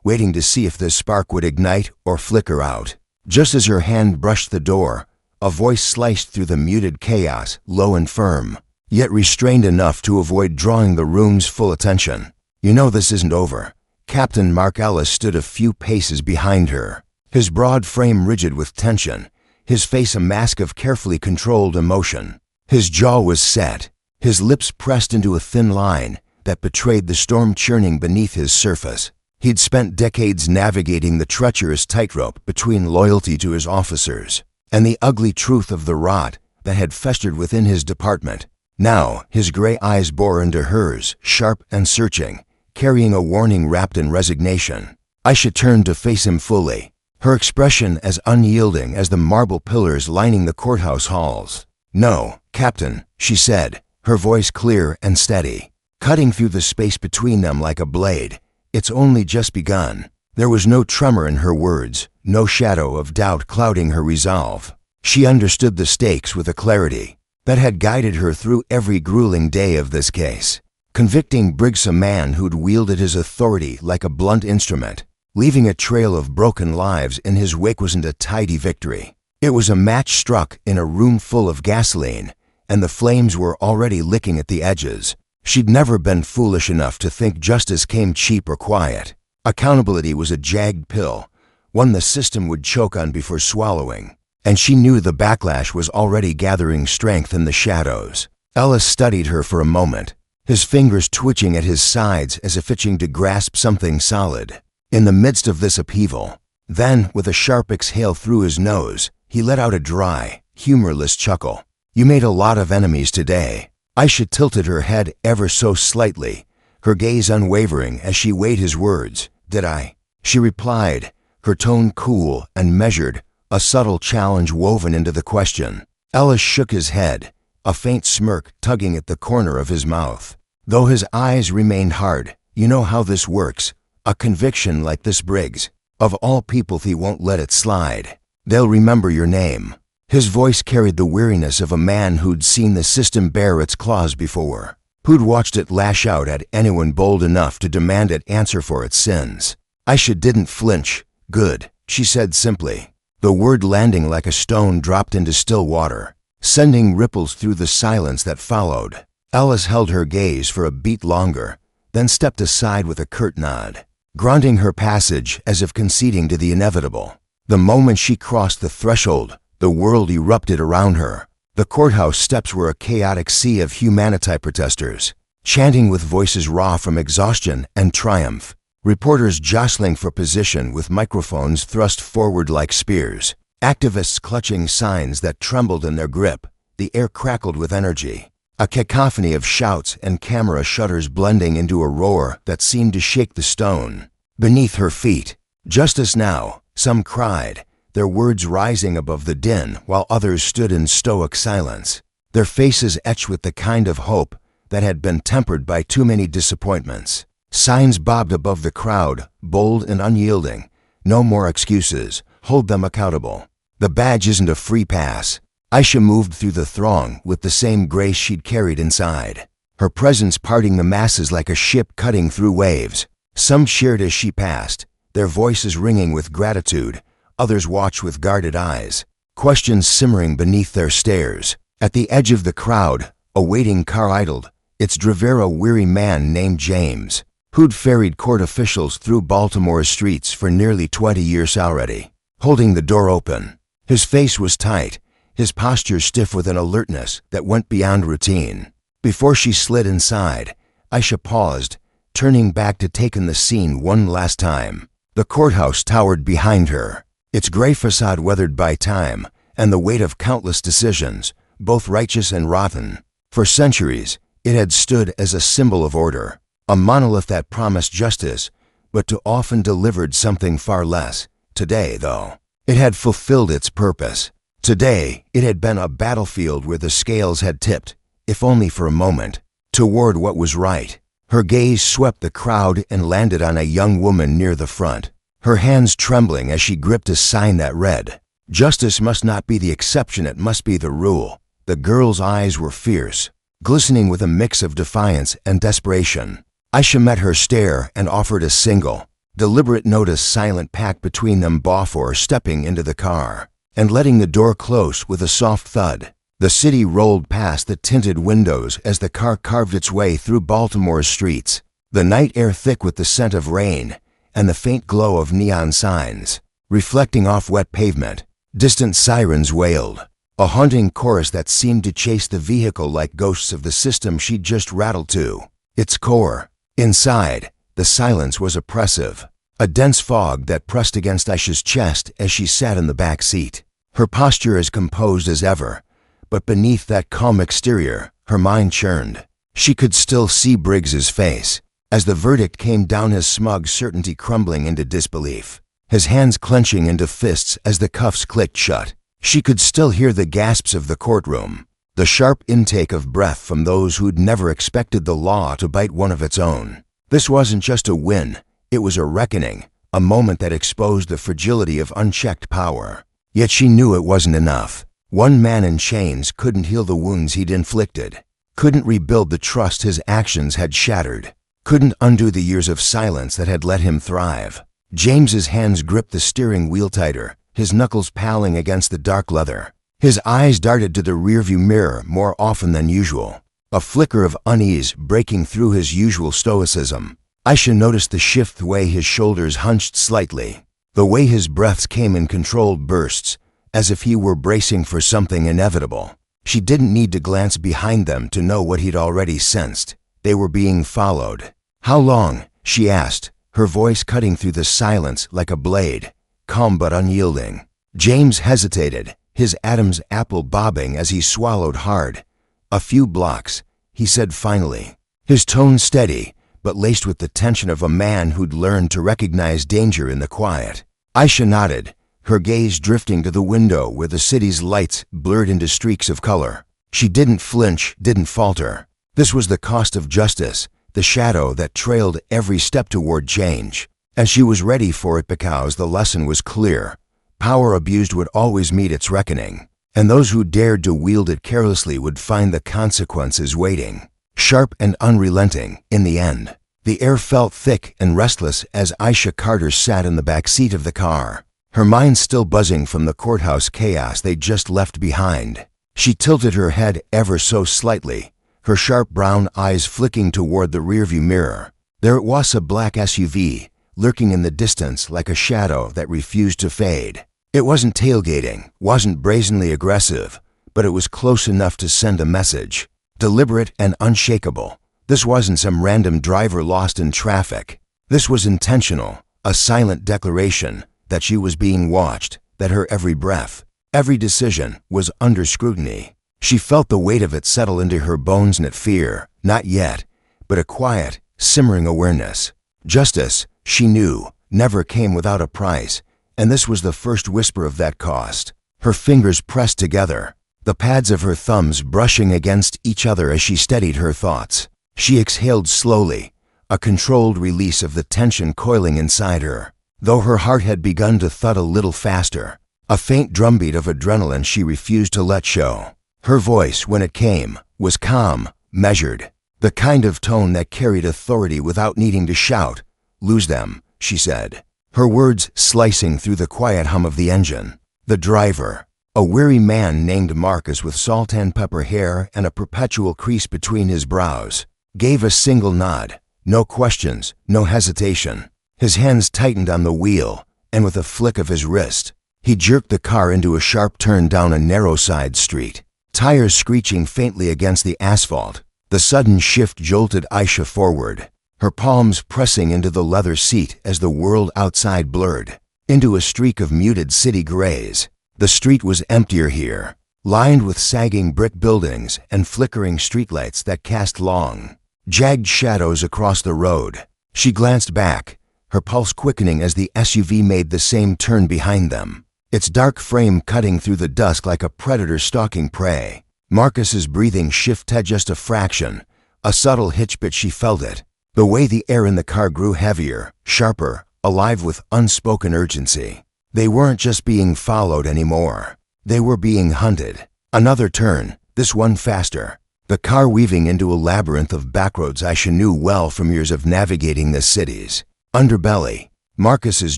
waiting to see if this spark would ignite or flicker out. Just as her hand brushed the door, a voice sliced through the muted chaos, low and firm, yet restrained enough to avoid drawing the room's full attention. "You know this isn't over." Captain Mark Ellis stood a few paces behind her, his broad frame rigid with tension, his face a mask of carefully controlled emotion. His jaw was set, his lips pressed into a thin line that betrayed the storm churning beneath his surface. He'd spent decades navigating the treacherous tightrope between loyalty to his officers and the ugly truth of the rot that had festered within his department. Now, his gray eyes bore into hers, sharp and searching, carrying a warning wrapped in resignation. Aisha turned to face him fully, her expression as unyielding as the marble pillars lining the courthouse halls. "No, Captain," she said, her voice clear and steady, cutting through the space between them like a blade. "It's only just begun." There was no tremor in her words, no shadow of doubt clouding her resolve. She understood the stakes with a clarity that had guided her through every grueling day of this case. Convicting Briggs, a man who'd wielded his authority like a blunt instrument, leaving a trail of broken lives in his wake, wasn't a tidy victory. It was a match struck in a room full of gasoline, and the flames were already licking at the edges. She'd never been foolish enough to think justice came cheap or quiet. Accountability was a jagged pill, one the system would choke on before swallowing, and she knew the backlash was already gathering strength in the shadows. Ellis studied her for a moment, his fingers twitching at his sides as if itching to grasp something solid. In the midst of this upheaval, then, with a sharp exhale through his nose, he let out a dry, humorless chuckle. "You made a lot of enemies today." Aisha tilted her head ever so slightly, her gaze unwavering as she weighed his words. "Did I?" She replied, her tone cool and measured, a subtle challenge woven into the question. Ellis shook his head, a faint smirk tugging at the corner of his mouth, though his eyes remained hard. "You know how this works. A conviction like this, Briggs. Of all people, he won't let it slide. They'll remember your name." His voice carried the weariness of a man who'd seen the system bare its claws before, who'd watched it lash out at anyone bold enough to demand it answer for its sins. Aisha didn't flinch. "Good," she said simply, the word landing like a stone dropped into still water, sending ripples through the silence that followed. Ellis held her gaze for a beat longer, then stepped aside with a curt nod, granting her passage as if conceding to the inevitable. The moment she crossed the threshold, the world erupted around her. The courthouse steps were a chaotic sea of humanity protesters, chanting with voices raw from exhaustion and triumph. Reporters jostling for position with microphones thrust forward like spears. Activists clutching signs that trembled in their grip. The air crackled with energy. A cacophony of shouts and camera shutters blending into a roar that seemed to shake the stone beneath her feet. "Justice now," some cried, their words rising above the din while others stood in stoic silence, their faces etched with the kind of hope that had been tempered by too many disappointments. Signs bobbed above the crowd, bold and unyielding. "No more excuses. Hold them accountable. The badge isn't a free pass." Aisha moved through the throng with the same grace she'd carried inside, her presence parting the masses like a ship cutting through waves. Some cheered as she passed, their voices ringing with gratitude. Others watched with guarded eyes, questions simmering beneath their stares. At the edge of the crowd, a waiting car idled, its driver a weary man named James. who'd ferried court officials through Baltimore's streets for nearly 20 years already, holding the door open. His face was tight, his posture stiff with an alertness that went beyond routine. Before she slid inside, Aisha paused, turning back to take in the scene one last time. The courthouse towered behind her, its gray facade weathered by time and the weight of countless decisions, both righteous and rotten. For centuries, it had stood as a symbol of order, a monolith that promised justice, but too often delivered something far less. Today, though, it had fulfilled its purpose. Today, it had been a battlefield where the scales had tipped, if only for a moment, toward what was right. Her gaze swept the crowd and landed on a young woman near the front, her hands trembling as she gripped a sign that read, "Justice must not be the exception, it must be the rule." The girl's eyes were fierce, glistening with a mix of defiance and desperation. Aisha met her stare and offered a single, deliberate notice, silent pact between them before stepping into the car and letting the door close with a soft thud. The city rolled past the tinted windows as the car carved its way through Baltimore's streets, the night air thick with the scent of rain and the faint glow of neon signs, reflecting off wet pavement. Distant sirens wailed, a haunting chorus that seemed to chase the vehicle like ghosts of the system she'd just rattled to its core. Inside, the silence was oppressive, a dense fog that pressed against Aisha's chest as she sat in the back seat, her posture as composed as ever. But beneath that calm exterior, her mind churned. She could still see Briggs's face, as the verdict came down, his smug certainty crumbling into disbelief, his hands clenching into fists as the cuffs clicked shut. She could still hear the gasps of the courtroom, the sharp intake of breath from those who'd never expected the law to bite one of its own. This wasn't just a win, it was a reckoning, a moment that exposed the fragility of unchecked power. Yet she knew it wasn't enough. One man in chains couldn't heal the wounds he'd inflicted, couldn't rebuild the trust his actions had shattered, couldn't undo the years of silence that had let him thrive. James's hands gripped the steering wheel tighter, his knuckles palling against the dark leather. His eyes darted to the rearview mirror more often than usual, a flicker of unease breaking through his usual stoicism. Aisha noticed the shift, the way his shoulders hunched slightly, the way his breaths came in controlled bursts, as if he were bracing for something inevitable. She didn't need to glance behind them to know what he'd already sensed. They were being followed. "How long?" she asked, her voice cutting through the silence like a blade, calm but unyielding. James hesitated, his Adam's apple bobbing as he swallowed hard. "A few blocks," he said finally, his tone steady, but laced with the tension of a man who'd learned to recognize danger in the quiet. Aisha nodded, her gaze drifting to the window where the city's lights blurred into streaks of color. She didn't flinch, didn't falter. This was the cost of justice, the shadow that trailed every step toward change. And she was ready for it because the lesson was clear. Power abused would always meet its reckoning, and those who dared to wield it carelessly would find the consequences waiting, sharp and unrelenting. In the end, the air felt thick and restless as Aisha Carter sat in the back seat of the car, her mind still buzzing from the courthouse chaos they'd just left behind. She tilted her head ever so slightly, her sharp brown eyes flicking toward the rearview mirror. There it was, a black SUV, lurking in the distance like a shadow that refused to fade. It wasn't tailgating, wasn't brazenly aggressive, but it was close enough to send a message, deliberate and unshakable. This wasn't some random driver lost in traffic. This was intentional, a silent declaration that she was being watched, that her every breath, every decision was under scrutiny. She felt the weight of it settle into her bones, not fear, not yet, but a quiet, simmering awareness. Justice, she knew, never came without a price, and this was the first whisper of that cost. Her fingers pressed together, the pads of her thumbs brushing against each other as she steadied her thoughts. She exhaled slowly, a controlled release of the tension coiling inside her, though her heart had begun to thud a little faster, a faint drumbeat of adrenaline she refused to let show. Her voice, when it came, was calm, measured, the kind of tone that carried authority without needing to shout. "Lose them," she said, her words slicing through the quiet hum of the engine. The driver, a weary man named Marcus with salt and pepper hair and a perpetual crease between his brows, gave a single nod, No questions, no hesitation. His hands tightened on the wheel, and with a flick of his wrist, he jerked the car into a sharp turn down a narrow side street. Tires screeching faintly against the asphalt. The sudden shift jolted Aisha forward, her palms pressing into the leather seat as the world outside blurred into a streak of muted city grays. The street was emptier here, lined with sagging brick buildings and flickering streetlights that cast long, jagged shadows across the road. She glanced back, her pulse quickening as the SUV made the same turn behind them, its dark frame cutting through the dusk like a predator stalking prey. Marcus's breathing shifted just a fraction, a subtle hitch, but she felt it. The way the air in the car grew heavier, sharper, alive with unspoken urgency. They weren't just being followed anymore. They were being hunted. Another turn, this one faster. The car weaving into a labyrinth of backroads Aisha knew well from years of navigating the city's underbelly. Marcus's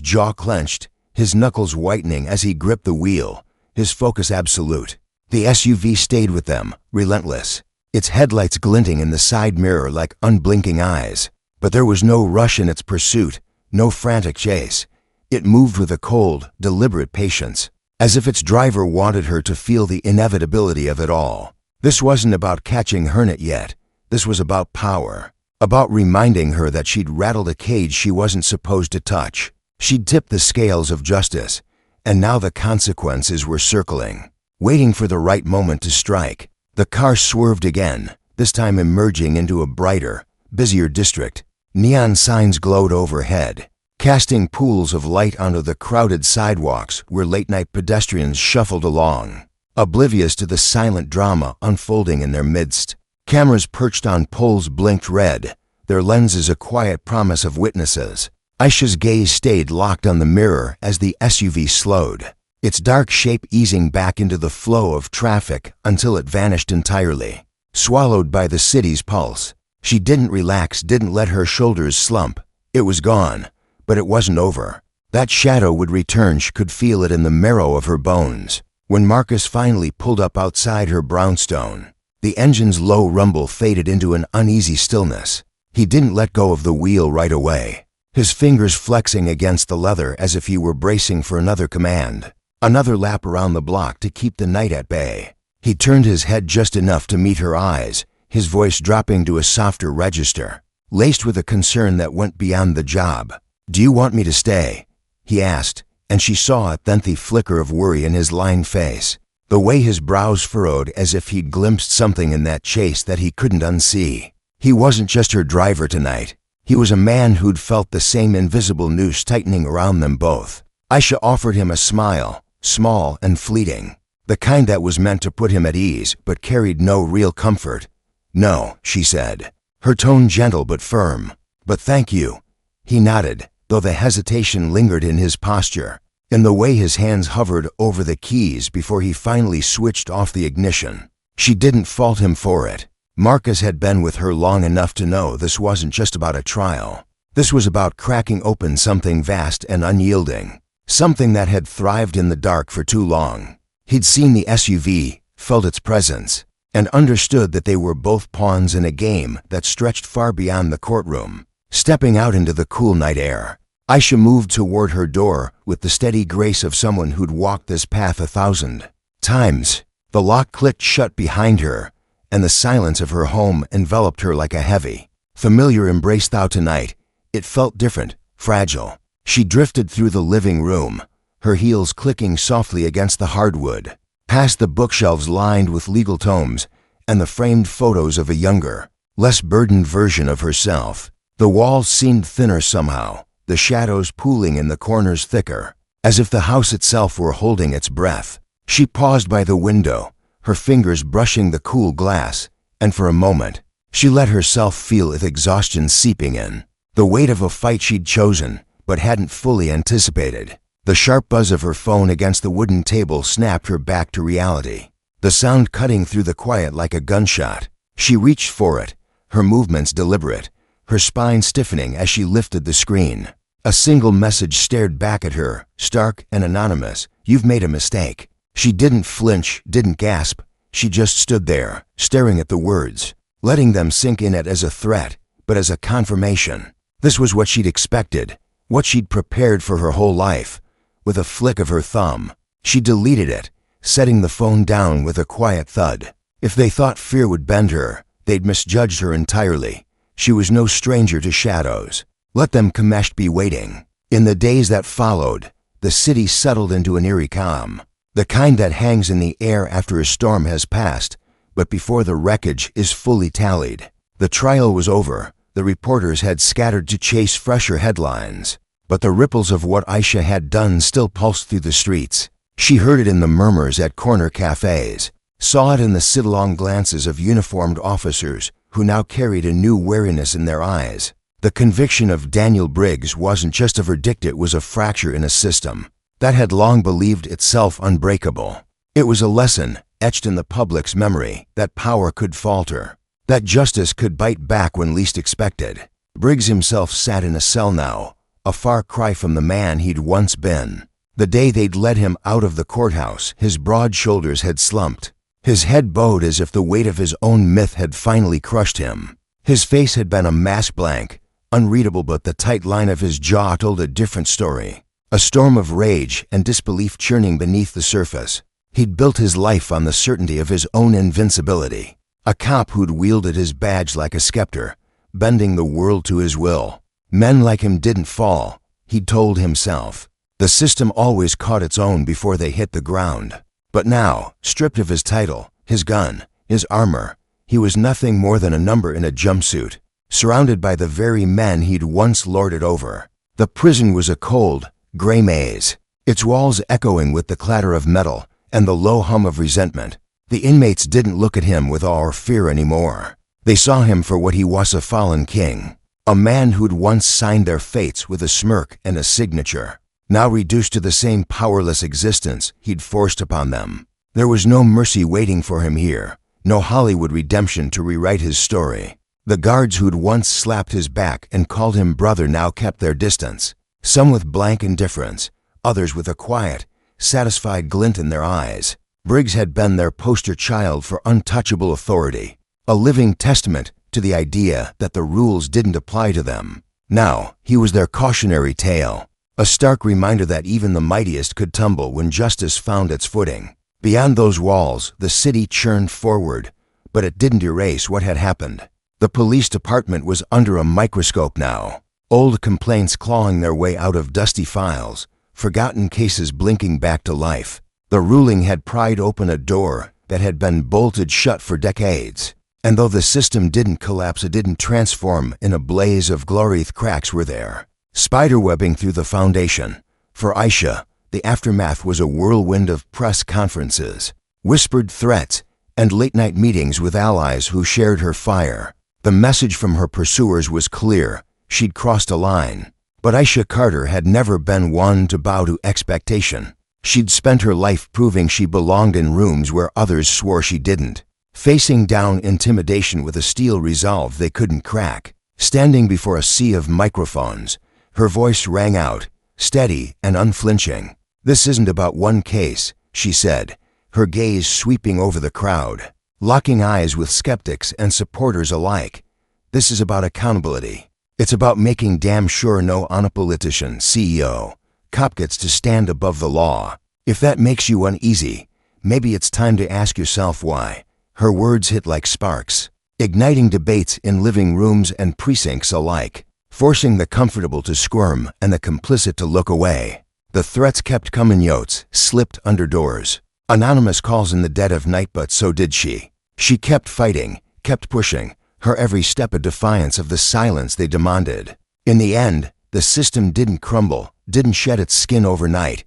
jaw clenched, his knuckles whitening as he gripped the wheel, his focus absolute. The SUV stayed with them, relentless, its headlights glinting in the side mirror like unblinking eyes. But there was no rush in its pursuit, no frantic chase. It moved with a cold, deliberate patience, as if its driver wanted her to feel the inevitability of it all. This wasn't about catching Hernet yet. This was about power, about reminding her that she'd rattled a cage she wasn't supposed to touch. She'd tipped the scales of justice, and now the consequences were circling, waiting for the right moment to strike. The car swerved again, this time emerging into a brighter, busier district. Neon signs glowed overhead, casting pools of light onto the crowded sidewalks where late-night pedestrians shuffled along, oblivious to the silent drama unfolding in their midst. Cameras perched on poles blinked red, their lenses a quiet promise of witnesses. Aisha's gaze stayed locked on the mirror as the SUV slowed, its dark shape easing back into the flow of traffic until it vanished entirely, swallowed by the city's pulse. She didn't relax, didn't let her shoulders slump. It was gone, but it wasn't over. That shadow would return, she could feel it in the marrow of her bones. When Marcus finally pulled up outside her brownstone, the engine's low rumble faded into an uneasy stillness. He didn't let go of the wheel right away, his fingers flexing against the leather as if he were bracing for another command, another lap around the block to keep the night at bay. He turned his head just enough to meet her eyes, his voice dropping to a softer register, laced with a concern that went beyond the job. "Do you want me to stay?" he asked, and she saw a lengthy flicker of worry in his lined face, the way his brows furrowed as if he'd glimpsed something in that chase that he couldn't unsee. He wasn't just her driver tonight. He was a man who'd felt the same invisible noose tightening around them both. Aisha offered him a smile, small and fleeting, the kind that was meant to put him at ease but carried no real comfort. "No," she said, her tone gentle but firm. "But thank you." He nodded, though the hesitation lingered in his posture, in the way his hands hovered over the keys before he finally switched off the ignition. She didn't fault him for it. Marcus had been with her long enough to know this wasn't just about a trial. This was about cracking open something vast and unyielding, something that had thrived in the dark for too long. He'd seen the SUV, felt its presence, and understood that they were both pawns in a game that stretched far beyond the courtroom. Stepping out into the cool night air, Aisha moved toward her door with the steady grace of someone who'd walked this path 1,000 times. The lock clicked shut behind her, and the silence of her home enveloped her like a heavy, familiar embrace. Though tonight, it felt different, fragile. She drifted through the living room, her heels clicking softly against the hardwood, past the bookshelves lined with legal tomes and the framed photos of a younger, less burdened version of herself. The walls seemed thinner somehow, the shadows pooling in the corners thicker, as if the house itself were holding its breath. She paused by the window, her fingers brushing the cool glass, and for a moment, she let herself feel its exhaustion seeping in, the weight of a fight she'd chosen but hadn't fully anticipated. The sharp buzz of her phone against the wooden table snapped her back to reality, the sound cutting through the quiet like a gunshot. She reached for it, her movements deliberate, her spine stiffening as she lifted the screen. A single message stared back at her, stark and anonymous. "You've made a mistake." She didn't flinch, didn't gasp. She just stood there, staring at the words, letting them sink in it as a threat, but as a confirmation. This was what she'd expected, what she'd prepared for her whole life. With a flick of her thumb, she deleted it, setting the phone down with a quiet thud. If they thought fear would bend her, they'd misjudged her entirely. She was no stranger to shadows. Let them be waiting. In the days that followed, the city settled into an eerie calm, the kind that hangs in the air after a storm has passed, but before the wreckage is fully tallied. The trial was over. The reporters had scattered to chase fresher headlines, but the ripples of what Aisha had done still pulsed through the streets. She heard it in the murmurs at corner cafes, saw it in the sidelong glances of uniformed officers who now carried a new wariness in their eyes. The conviction of Daniel Briggs wasn't just a verdict, it was a fracture in a system that had long believed itself unbreakable. It was a lesson, etched in the public's memory, that power could falter, that justice could bite back when least expected. Briggs himself sat in a cell now, a far cry from the man he'd once been. The day they'd led him out of the courthouse, his broad shoulders had slumped. His head bowed as if the weight of his own myth had finally crushed him. His face had been a mask blank, unreadable, but the tight line of his jaw told a different story. A storm of rage and disbelief churning beneath the surface. He'd built his life on the certainty of his own invincibility. A cop who'd wielded his badge like a scepter, bending the world to his will. Men like him didn't fall, he'd told himself. The system always caught its own before they hit the ground. But now, stripped of his title, his gun, his armor, he was nothing more than a number in a jumpsuit, surrounded by the very men he'd once lorded over. The prison was a cold, gray maze, its walls echoing with the clatter of metal and the low hum of resentment. The inmates didn't look at him with awe or fear anymore. They saw him for what he was, a fallen king, a man who'd once signed their fates with a smirk and a signature, now reduced to the same powerless existence he'd forced upon them. There was no mercy waiting for him here, no Hollywood redemption to rewrite his story. The guards who'd once slapped his back and called him brother now kept their distance, some with blank indifference, others with a quiet, satisfied glint in their eyes. Briggs had been their poster child for untouchable authority, a living testament to the idea that the rules didn't apply to them. Now, he was their cautionary tale, a stark reminder that even the mightiest could tumble when justice found its footing. Beyond those walls, the city churned forward, but it didn't erase what had happened. The police department was under a microscope now, old complaints clawing their way out of dusty files, forgotten cases blinking back to life. The ruling had pried open a door that had been bolted shut for decades. And though the system didn't collapse, it didn't transform in a blaze of glory. Cracks were there, spiderwebbing through the foundation. For Aisha, the aftermath was a whirlwind of press conferences, whispered threats, and late-night meetings with allies who shared her fire. The message from her pursuers was clear. She'd crossed a line. But Aisha Carter had never been one to bow to expectation. She'd spent her life proving she belonged in rooms where others swore she didn't, facing down intimidation with a steel resolve they couldn't crack. Standing before a sea of microphones, her voice rang out, steady and unflinching. "This isn't about one case," she said, her gaze sweeping over the crowd, locking eyes with skeptics and supporters alike. "This is about accountability. It's about making damn sure no politician, CEO, cop gets to stand above the law. If that makes you uneasy, maybe it's time to ask yourself why." Her words hit like sparks, igniting debates in living rooms and precincts alike, forcing the comfortable to squirm and the complicit to look away. The threats kept coming. Yotes slipped under doors, anonymous calls in the dead of night, but so did she. She kept fighting, kept pushing, her every step a defiance of the silence they demanded. In the end, the system didn't crumble, didn't shed its skin overnight,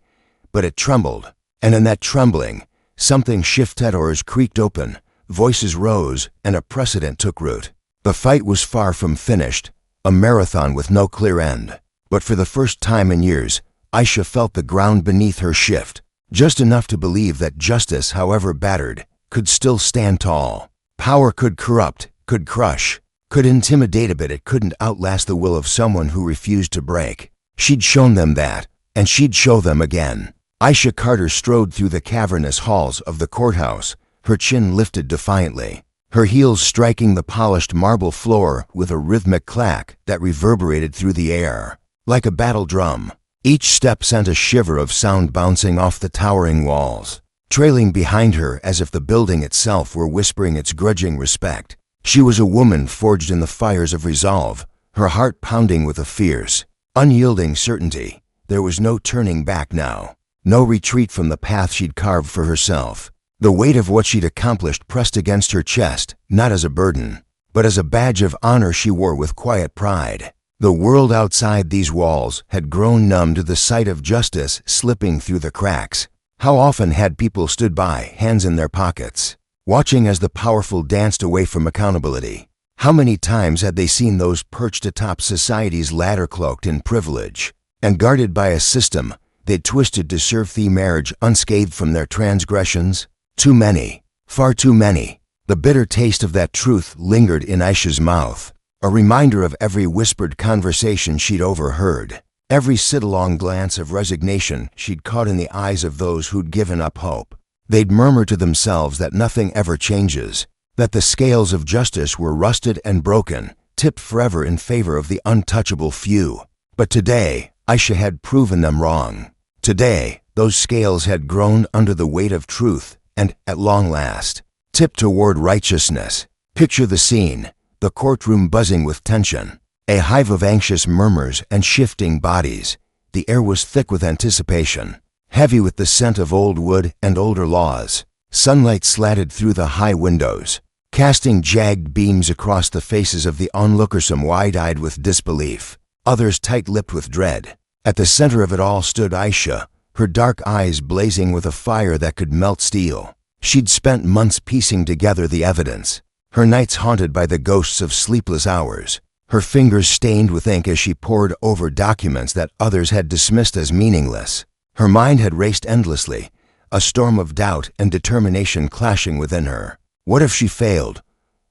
but it trembled. And in that trembling, something shifted. Doors creaked open, voices rose, and a precedent took root. The fight was far from finished, a marathon with no clear end. But for the first time in years, Aisha felt the ground beneath her shift, just enough to believe that justice, however battered, could still stand tall. Power could corrupt, could crush, could intimidate, but it couldn't outlast the will of someone who refused to break. She'd shown them that, and she'd show them again. Aisha Carter strode through the cavernous halls of the courthouse, her chin lifted defiantly. her heels striking the polished marble floor with a rhythmic clack that reverberated through the air. Like a battle drum, each step sent a shiver of sound bouncing off the towering walls, trailing behind her as if the building itself were whispering its grudging respect. She was a woman forged in the fires of resolve, her heart pounding with a fierce, unyielding certainty. There was no turning back now, no retreat from the path she'd carved for herself. The weight of what she'd accomplished pressed against her chest, not as a burden, but as a badge of honor she wore with quiet pride. The world outside these walls had grown numb to the sight of justice slipping through the cracks. How often had people stood by, hands in their pockets, watching as the powerful danced away from accountability? How many times had they seen those perched atop society's ladder cloaked in privilege and guarded by a system they'd twisted to serve the marriage unscathed from their transgressions? Too many, far too many. The bitter taste of that truth lingered in Aisha's mouth, a reminder of every whispered conversation she'd overheard, every sit-along glance of resignation she'd caught in the eyes of those who'd given up hope. They'd murmur to themselves that nothing ever changes, that the scales of justice were rusted and broken, tipped forever in favor of the untouchable few. But today, Aisha had proven them wrong. Today, those scales had grown under the weight of truth and, at long last, tipped toward righteousness. Picture the scene, the courtroom buzzing with tension, a hive of anxious murmurs and shifting bodies. The air was thick with anticipation, heavy with the scent of old wood and older laws. Sunlight slatted through the high windows, casting jagged beams across the faces of the onlookers, some wide-eyed with disbelief, others tight-lipped with dread. At the center of it all stood Aisha, her dark eyes blazing with a fire that could melt steel. She'd spent months piecing together the evidence, her nights haunted by the ghosts of sleepless hours, her fingers stained with ink as she pored over documents that others had dismissed as meaningless. Her mind had raced endlessly, a storm of doubt and determination clashing within her. What if she failed?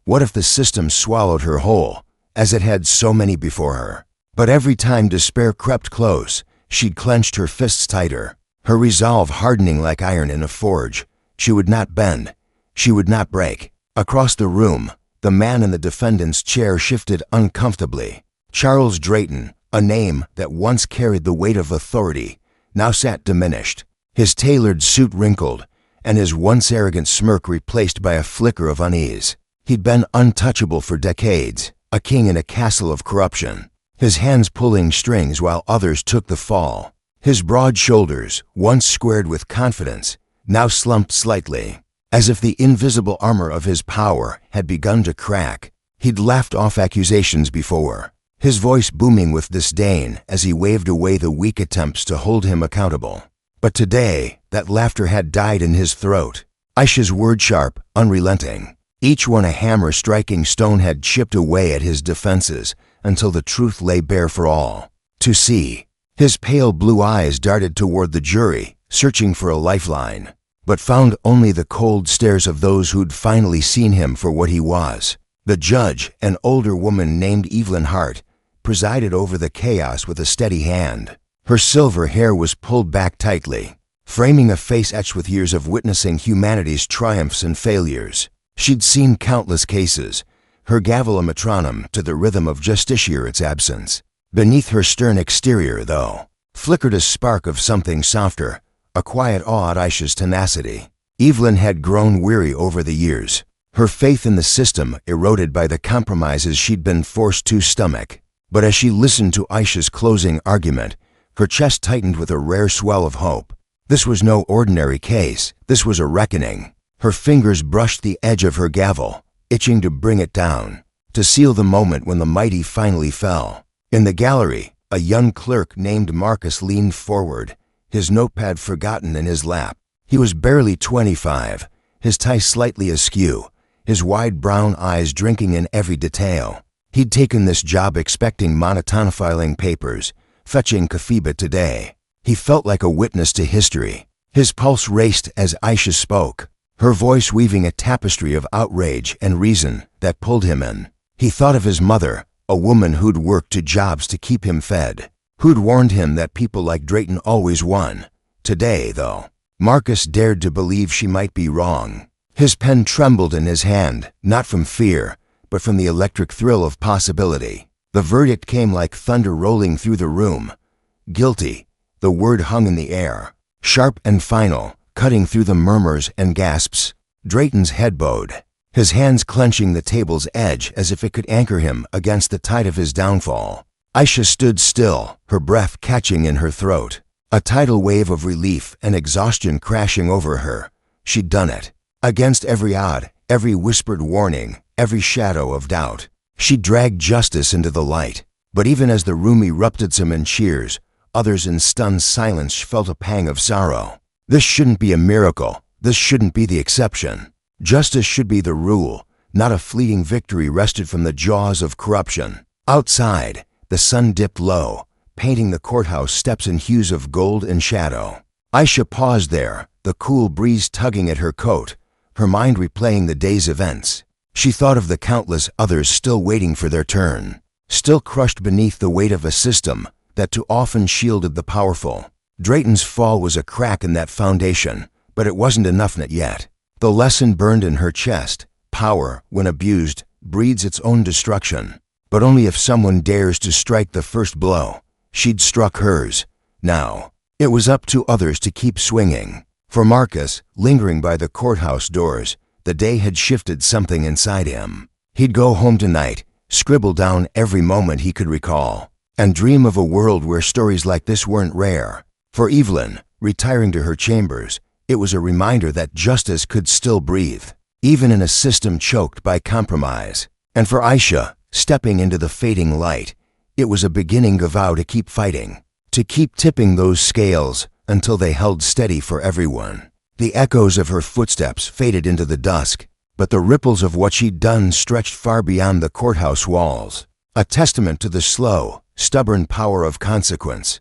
What if the system swallowed her whole, as it had so many before her? But every time despair crept close, she'd clenched her fists tighter, her resolve hardening like iron in a forge. She would not bend. She would not break. Across the room, the man in the defendant's chair shifted uncomfortably. Charles Drayton, a name that once carried the weight of authority, now sat diminished, his tailored suit wrinkled, and his once arrogant smirk replaced by a flicker of unease. He'd been untouchable for decades, a king in a castle of corruption, his hands pulling strings while others took the fall. His broad shoulders, once squared with confidence, now slumped slightly, as if the invisible armor of his power had begun to crack. He'd laughed off accusations before, his voice booming with disdain as he waved away the weak attempts to hold him accountable. But today, that laughter had died in his throat. Aisha's word sharp, unrelenting, each one a hammer striking stone, had chipped away at his defenses until the truth lay bare for all to see. His pale blue eyes darted toward the jury, searching for a lifeline, but found only the cold stares of those who'd finally seen him for what he was. The judge, an older woman named Evelyn Hart, presided over the chaos with a steady hand. Her silver hair was pulled back tightly, framing a face etched with years of witnessing humanity's triumphs and failures. She'd seen countless cases, her gavel a metronome to the rhythm of justiciar's absence. Beneath her stern exterior, though, flickered a spark of something softer, a quiet awe at Aisha's tenacity. Evelyn had grown weary over the years, her faith in the system eroded by the compromises she'd been forced to stomach. But as she listened to Aisha's closing argument, her chest tightened with a rare swell of hope. This was no ordinary case. This was a reckoning. Her fingers brushed the edge of her gavel, itching to bring it down, to seal the moment when the mighty finally fell. In the gallery, a young clerk named Marcus leaned forward, his notepad forgotten in his lap. He was barely 25, his tie slightly askew, his wide brown eyes drinking in every detail. He'd taken this job expecting monotone filing papers, fetching Kafiba today. He felt like a witness to history. His pulse raced as Aisha spoke, her voice weaving a tapestry of outrage and reason that pulled him in. He thought of his mother, a woman who'd worked 2 jobs to keep him fed, who'd warned him that people like Drayton always won. Today, though, Marcus dared to believe she might be wrong. His pen trembled in his hand, not from fear, but from the electric thrill of possibility. The verdict came like thunder rolling through the room. Guilty. The word hung in the air, sharp and final, cutting through the murmurs and gasps. Drayton's head bowed, his hands clenching the table's edge as if it could anchor him against the tide of his downfall. Aisha stood still, her breath catching in her throat, a tidal wave of relief and exhaustion crashing over her. She'd done it. Against every odd, every whispered warning, every shadow of doubt, she dragged justice into the light. But even as the room erupted some in cheers, others in stunned silence felt a pang of sorrow. This shouldn't be a miracle. This shouldn't be the exception. Justice should be the rule, not a fleeting victory wrested from the jaws of corruption. Outside, the sun dipped low, painting the courthouse steps in hues of gold and shadow. Aisha paused there, the cool breeze tugging at her coat, her mind replaying the day's events. She thought of the countless others still waiting for their turn, still crushed beneath the weight of a system that too often shielded the powerful. Drayton's fall was a crack in that foundation, but it wasn't enough yet. The lesson burned in her chest. Power, when abused, breeds its own destruction. But only if someone dares to strike the first blow. She'd struck hers. Now, it was up to others to keep swinging. For Marcus, lingering by the courthouse doors, the day had shifted something inside him. He'd go home tonight, scribble down every moment he could recall, and dream of a world where stories like this weren't rare. For Evelyn, retiring to her chambers, it was a reminder that justice could still breathe, even in a system choked by compromise. And for Aisha, stepping into the fading light, it was a beginning vow to keep fighting, to keep tipping those scales until they held steady for everyone. The echoes of her footsteps faded into the dusk, but the ripples of what she'd done stretched far beyond the courthouse walls, a testament to the slow, stubborn power of consequence.